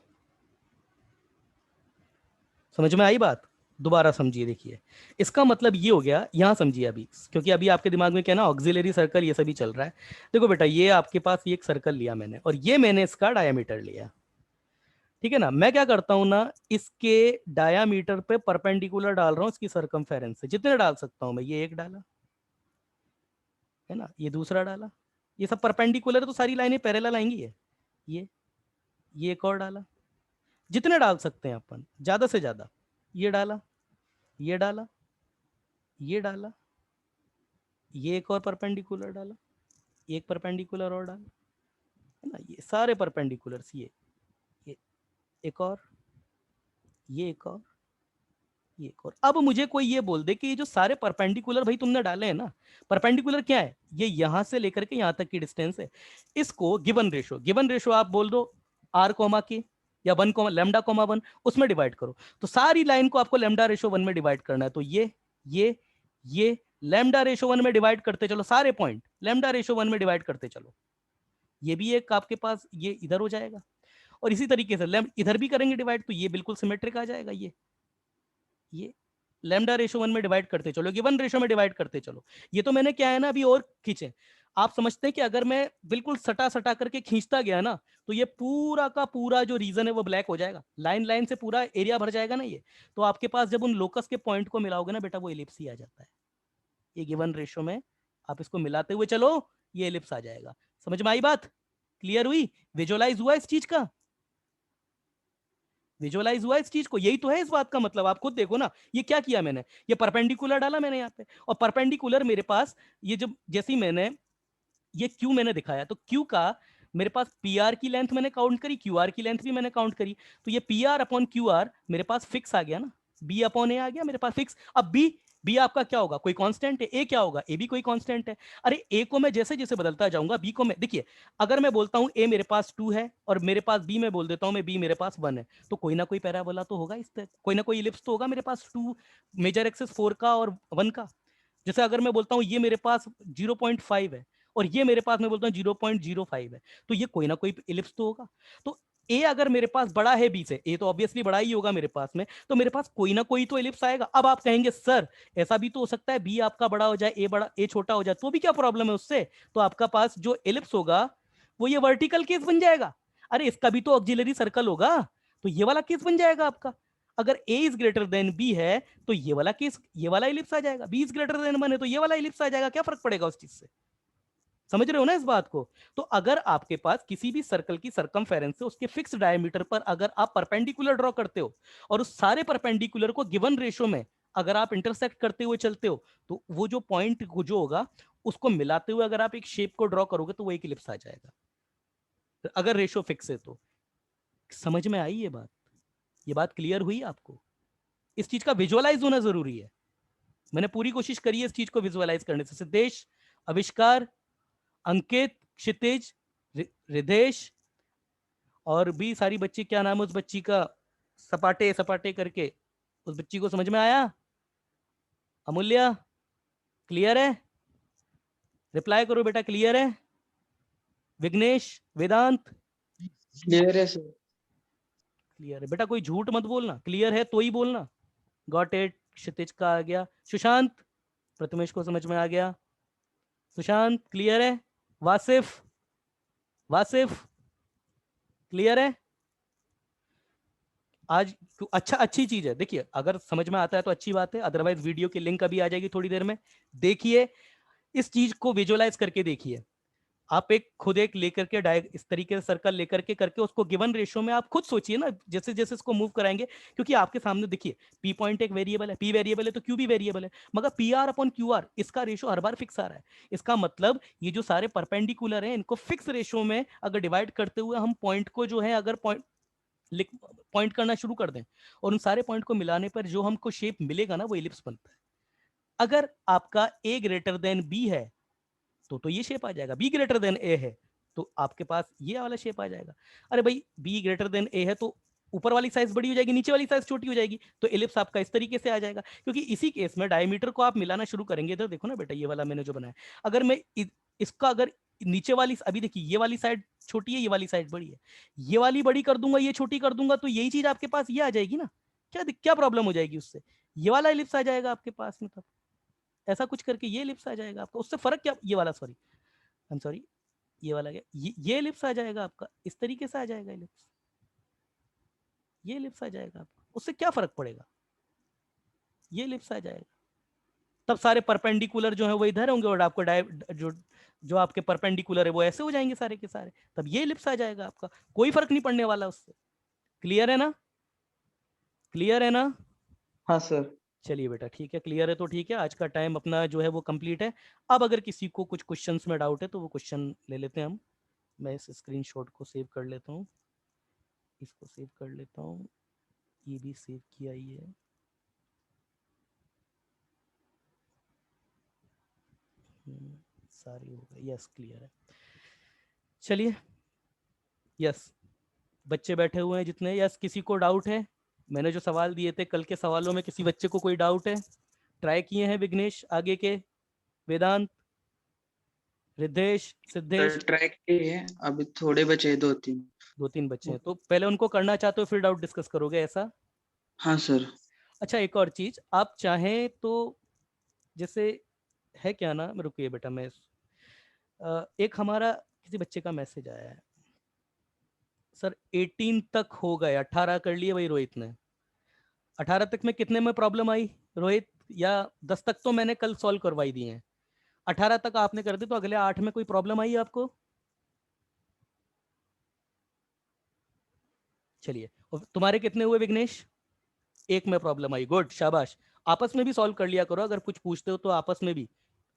S1: समझ में आई बात? दोबारा समझिए, देखिए, इसका मतलब ये हो गया, यहां समझिए अभी, क्योंकि अभी आपके दिमाग में क्या ना, ऑक्सिलरी सर्कल ये सभी चल रहा है। देखो बेटा, ये आपके पास ये एक सर्कल लिया मैंने, और ये मैंने इसका डायमीटर लिया, ठीक है ना। मैं क्या करता हूं ना, इसके डायामीटर पे परपेंडिकुलर डाल रहा हूं, इसकी सरकमफेरेंस से जितने डाल सकता हूं मैं। ये एक डाला है ना, ये दूसरा डाला, ये सब परपेंडिकुलर है तो सारी लाइनें पैरेलल आएंगी है। ये एक और डाला, जितने डाल सकते हैं अपन, ज्यादा से ज्यादा। ये डाला, ये डाला, ये डाला, ये एक और परपेंडिकुलर डाला, एक परपेंडिकुलर और डाला, है ना, ये सारे परपेंडिकुलर्स, ये एक और, ये एक और, ये एक और। अब मुझे कोई ये बोल दे कि ये जो सारे परपेंडिकुलर भाई तुमने डाले हैं ना, परपेंडिकुलर क्या है? ये यहां से लेकर के यहां तक की डिस्टेंस है। इसको गिवन रेशो आप बोल दो आर कोमा के, या 1 कोमा लैम्डा कोमा 1, उसमें डिवाइड करो। तो सारी लाइन को आपको लैम्डा रेशो 1 में डिवाइड करना है। तो ये लैम्डा रेशो 1 में डिवाइड करते चलो, सारे पॉइंट लैम्डा रेशो 1 में डिवाइड करते चलो। ये भी एक आपके पास, ये इधर हो जाएगा, और इसी तरीके से इधर भी करेंगे डिवाइड, तो ये बिल्कुल सिमेट्रिक आ जाएगा। ये लैम्डा रेशो 1 में डिवाइड करते चलो, गिवन रेशो में डिवाइड करते चलो। ये तो मैंने क्या है ना अभी और खींचे। आप समझते हैं कि अगर मैं बिल्कुल सटा सटा करके खींचता गया ना, तो ये पूरा का पूरा जो रीजन है वो ब्लैक हो जाएगा, लाइन लाइन से पूरा एरिया भर जाएगा ना ये। तो आपके पास जब उन लोकस के पॉइंट को मिलाओगे ना बेटा, वो एलिप्स ही आ जाता है। ये गिवन रेशो में आप इसको मिलाते हुए चलो, ये एलिप्स आ जाएगा। समझ में आई बात? क्लियर हुई? विजुअलाइज हुआ इस चीज का? विजुअलाइज हुआ इस चीज को? यही तो है इस बात का मतलब। आप खुद देखो ना, ये क्या किया मैंने, ये परपेंडिकुलर डाला मैंने यहाँ पे, और परपेंडिकुलर मेरे पास ये जब जैसे ही मैंने ये क्यू मैंने दिखाया, तो क्यू का मेरे पास पी आर की लेंथ मैंने काउंट करी, क्यू आर की लेंथ भी मैंने काउंट करी, तो ये P R upon Q R मेरे पास फिक्स आ गया ना, बी अपॉन ए आ गया मेरे पास फिक्स। अब बी, बी आपका क्या होगा, कोई कांस्टेंट है। ए क्या होगा, ए भी कोई कांस्टेंट है। अरे ए को मैं जैसे जैसे बदलता जाऊंगा, बी को मैं, देखिए अगर मैं बोलता हूं ए मेरे पास 2 है और मेरे पास बी में बोल देता हूं मैं बी मेरे पास 1 है, तो कोई ना कोई पैराबोला तो होगा, इस तरह कोई ना कोई इलिप्स तो होगा मेरे पास 2 मेजर एक्सिस 4 का और 1 का। जैसे अगर मैं बोलता हूं ये मेरे पास 0.5 है और ये मेरे पास मैं बोलता हूँ 0.05 है, तो ये कोई ना कोई इलिप्स तो होगा। तो ए अगर मेरे पास बड़ा है बी से, ए तो ऑब्वियसली बड़ा ही होगा मेरे पास में, तो मेरे पास कोई ना कोई तो इलिप्स आएगा। अब आप कहेंगे सर ऐसा भी तो हो सकता है बी आपका बड़ा हो जाए, ए बड़ा, ए छोटा हो जाए, तो भी क्या प्रॉब्लम है उससे? तो आपका पास जो इलिप्स होगा वो ये वर्टिकल केस बन जाएगा। अरे इसका भी तो ऑक्सिलरी सर्कल होगा, तो ये वाला केस बन जाएगा आपका। अगर a is greater then b है तो ये वाला केस, ये वाला इलिप्स आ जाएगा। b इज ग्रेटर देन 1 है तो ये वाला इलिप्स आ जाएगा। क्या फर्क पड़ेगा उस चीज से? समझ रहे हो ना इस बात को? तो अगर आपके पास किसी भी सर्कल की सरकमफेरेंस से उसके फिक्स डायमीटर पर अगर आप परपेंडिकुलर ड्रॉ करते हो और उस सारे परपेंडिकुलर को गिवन रेशो में अगर आप इंटरसेक्ट करते हुए चलते हो, तो वो जो पॉइंट जो होगा उसको मिलाते हुए अगर आप एक शेप को ड्रॉ करोगे तो वो एक इलिप्स आ जाएगा, तो अगर रेशो फिक्स है तो। समझ में आई ये बात? ये बात क्लियर हुई आपको? इस चीज का विजुअलाइज होना जरूरी है। मैंने पूरी कोशिश करी है इस चीज को विजुअलाइज करने से। सिद्धेश, आविष्कार, अंकित, क्षितिज, रिधेश और भी सारी बच्ची, क्या नाम है उस बच्ची का, सपाटे सपाटे करके, उस बच्ची को समझ में आया? अमूल्य, क्लियर है? रिप्लाई करो बेटा, क्लियर है? विघ्नेश, वेदांत,
S2: क्लियर है सर।
S1: क्लियर है बेटा, कोई झूठ मत बोलना, क्लियर है तो ही बोलना। Got it. क्षितिज का आ गया। सुशांत, प्रथमेश को समझ में आ गया। सुशांत क्लियर है? वासिफ, वासिफ क्लियर है? आज अच्छा, अच्छी चीज है, देखिए अगर समझ में आता है तो अच्छी बात है, अदरवाइज वीडियो की लिंक अभी आ जाएगी थोड़ी देर में, देखिए इस चीज को विजुअलाइज करके देखिए। आप एक खुद एक लेकर के इस तरीके से सर्कल लेकर के करके उसको गिवन रेशियो में आप खुद सोचिए ना, जैसे जैसे इसको मूव कराएंगे, क्योंकि आपके सामने देखिए पी पॉइंट एक वेरिएबल है, पी वेरिएबल है तो क्यू भी वेरिएबल है, मगर P R upon Q R इसका रेशियो हर बार फिक्स आ रहा है। इसका मतलब ये जो सारे परपेंडिकुलर हैं इनको फिक्स रेशियो में अगर डिवाइड करते हुए हम पॉइंट को जो है अगर पॉइंट करना शुरू कर दें और उन सारे पॉइंट को मिलाने पर जो हमको शेप मिलेगा ना वो इलिप्स बनता है। अगर आपका ए ग्रेटर देन बी है तो ये शेप आ जाएगा, बी ग्रेटर देन ए है तो आपके पास ये वाला शेप आ जाएगा। अरे भाई बी ग्रेटर देन ए है तो ऊपर वाली साइज बड़ी हो जाएगी, नीचे वाली साइज छोटी हो जाएगी, तो एलिप्स आपका इस तरीके से आ जाएगा। क्योंकि इसी केस में डायमीटर को आप मिलाना शुरू करेंगे, इधर देखो ना बेटा, ये वाला मैंने जो बनाया, अगर मैं इसका अगर नीचे वाली, अभी देखिए ये वाली साइड छोटी है, ये वाली साइड बड़ी है, ये वाली बड़ी कर दूंगा, ये छोटी कर दूंगा, तो यही चीज आपके पास ये आ जाएगी ना। क्या प्रॉब्लम हो जाएगी उससे? ये वाला एलिप्स आ जाएगा आपके पास में, तब ऐसा कुछ करके ये एलिप्स आ जाएगा आपका। उससे फर्क क्या, ये वाला सॉरी, आई एम सॉरी, ये वाला क्या, ये एलिप्स आ जाएगा आपका, इस तरीके से आ जाएगा एलिप्स, ये एलिप्स आ जाएगा आपका। उससे क्या फर्क पड़ेगा? ये एलिप्स आ जाएगा, तब सारे परपेंडिकुलर जो है वो इधर होंगे और आपको जो जो आपके परपेंडिकुलर है वो ऐसे हो जाएंगे सारे के सारे, तब ये एलिप्स आ जाएगा आपका। कोई फर्क नहीं पड़ने वाला उससे। क्लियर है ना? क्लियर है ना?
S2: हाँ सर।
S1: चलिए बेटा ठीक है, क्लियर है तो ठीक है, आज का टाइम अपना जो है वो कंप्लीट है। अब अगर किसी को कुछ क्वेश्चंस में डाउट है तो वो क्वेश्चन ले लेते हैं हम। मैं इस स्क्रीनशॉट को सेव कर लेता हूँ, इसको सेव कर लेता हूँ, ये भी सेव किया ही है। सारी हो गई, यस क्लियर है। चलिए, यस बच्चे बैठे हुए हैं जितने, यस किसी को डाउट है? मैंने जो सवाल दिए थे कल के सवालों में किसी बच्चे को कोई डाउट है? ट्राई किए हैं विघ्नेश आगे के, वेदांत, रिद्धेश, सिद्धेश?
S2: ट्रैक की है, अभी थोड़े बचे हैं, 2-3।
S1: 2-3 बच्चे हैं तो पहले उनको करना चाहते हो फिर डाउट डिस्कस करोगे, ऐसा?
S2: हाँ सर।
S1: अच्छा एक और चीज, आप चाहें तो जैसे है क्या ना, रुकिए बेटा मैं एक हमारा किसी बच्चे का मैसेज आया है, सर 18 तक हो गए, 18 कर लिए भाई रोहित ने। 18 तक में कितने में प्रॉब्लम आई रोहित, या 10 तक तो मैंने कल सॉल्व करवाई दी है, 18 तक आपने कर दी, तो अगले 8 में कोई प्रॉब्लम आई आपको? चलिए, और तुम्हारे कितने हुए विघ्नेश? एक में प्रॉब्लम आई, गुड, शाबाश। आपस में भी सॉल्व कर लिया करो, अगर कुछ पूछते हो तो आपस में भी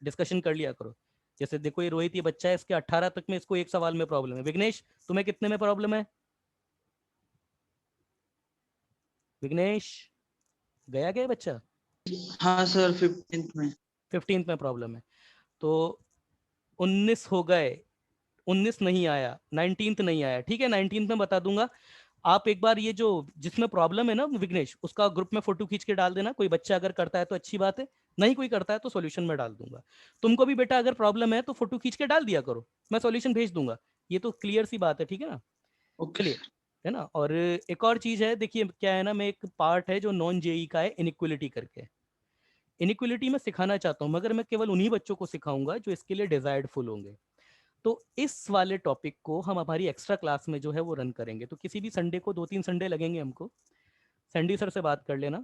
S1: डिस्कशन कर लिया करो। जैसे देखो ये रोहित, ये बच्चा है, इसके 18 तक में इसको एक सवाल में प्रॉब्लम है। विघ्नेश तुम्हें कितने में प्रॉब्लम है? विघ्नेश गया क्या ये बच्चा?
S2: हाँ सर 15th में।
S1: 15 में प्रॉब्लम है, तो 19 हो गए, 19 नहीं आया, 19 नहीं आया, ठीक है 19 में बता दूंगा। आप एक बार ये जो जिसमें प्रॉब्लम है ना विघ्नेश, उसका ग्रुप में फोटो खींच के डाल देना, कोई बच्चा अगर करता है तो अच्छी बात है, नहीं कोई करता है तो सॉल्यूशन में डाल दूंगा। तुमको भी बेटा अगर प्रॉब्लम है तो फोटो खींच के डाल दिया करो, मैं सॉल्यूशन भेज दूंगा, ये तो क्लियर सी बात है, ठीक है ना?
S2: ओके
S1: चलिए,
S2: सर।
S1: है ना। और एक और चीज है, देखिए क्या है ना, मैं एक पार्ट है जो नॉन जेई का है, इनइक्वलिटी करके। इनइक्वलिटी मैं सिखाना चाहता हूँ, मगर मैं केवल उन्हीं बच्चों को सिखाऊंगा जो इसके लिए डिजायर्ड फुल होंगे। तो इस वाले टॉपिक को हम हमारी एक्स्ट्रा क्लास में जो है वो रन करेंगे, तो किसी भी संडे को 2-3 संडे लगेंगे हमको। सैंडी सर से बात कर लेना,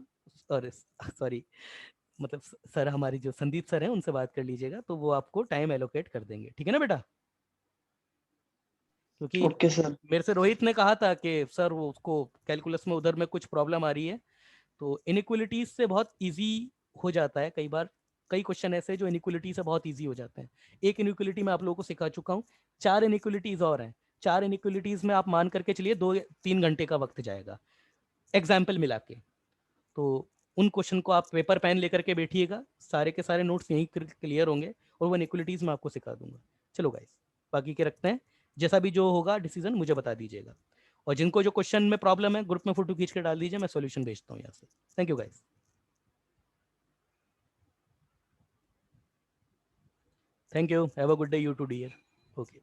S1: और सॉरी मतलब सर हमारी जो संदीप सर हैं उनसे बात कर लीजिएगा, तो वो आपको टाइम एलोकेट कर देंगे, ठीक है ना बेटा? क्योंकि
S2: ओके सर।
S1: मेरे से रोहित ने कहा था कि सर वो उसको कैलकुलस में उधर में कुछ प्रॉब्लम आ रही है, तो इनइक्वलिटीज से बहुत इजी हो जाता है कई बार। कई क्वेश्चन ऐसे जो इनइक्वलिटी से बहुत इजी हो जाते हैं। एक इनइक्वलिटी मैं आप लोगों को सिखा चुका हूँ, 4 इनइक्वलिटीज और हैं। 4 इनइक्वलिटीज में आप मान करके चलिए 2-3 घंटे का वक्त जाएगा एग्जाम्पल मिला के। तो उन क्वेश्चन को आप पेपर पेन लेकर के बैठिएगा, सारे के सारे नोट्स यहीं क्लियर होंगे, और वो इनइक्वलिटीज मैं आपको सिखा दूंगा। चलो गाइस, बाकी के रखते हैं, जैसा भी जो होगा डिसीजन मुझे बता दीजिएगा, और जिनको जो क्वेश्चन में प्रॉब्लम है ग्रुप में फोटो खींच के डाल दीजिए, मैं सॉल्यूशन भेजता हूँ यहाँ से। Thank you guys, thank you, have a good day you too dear. Okay.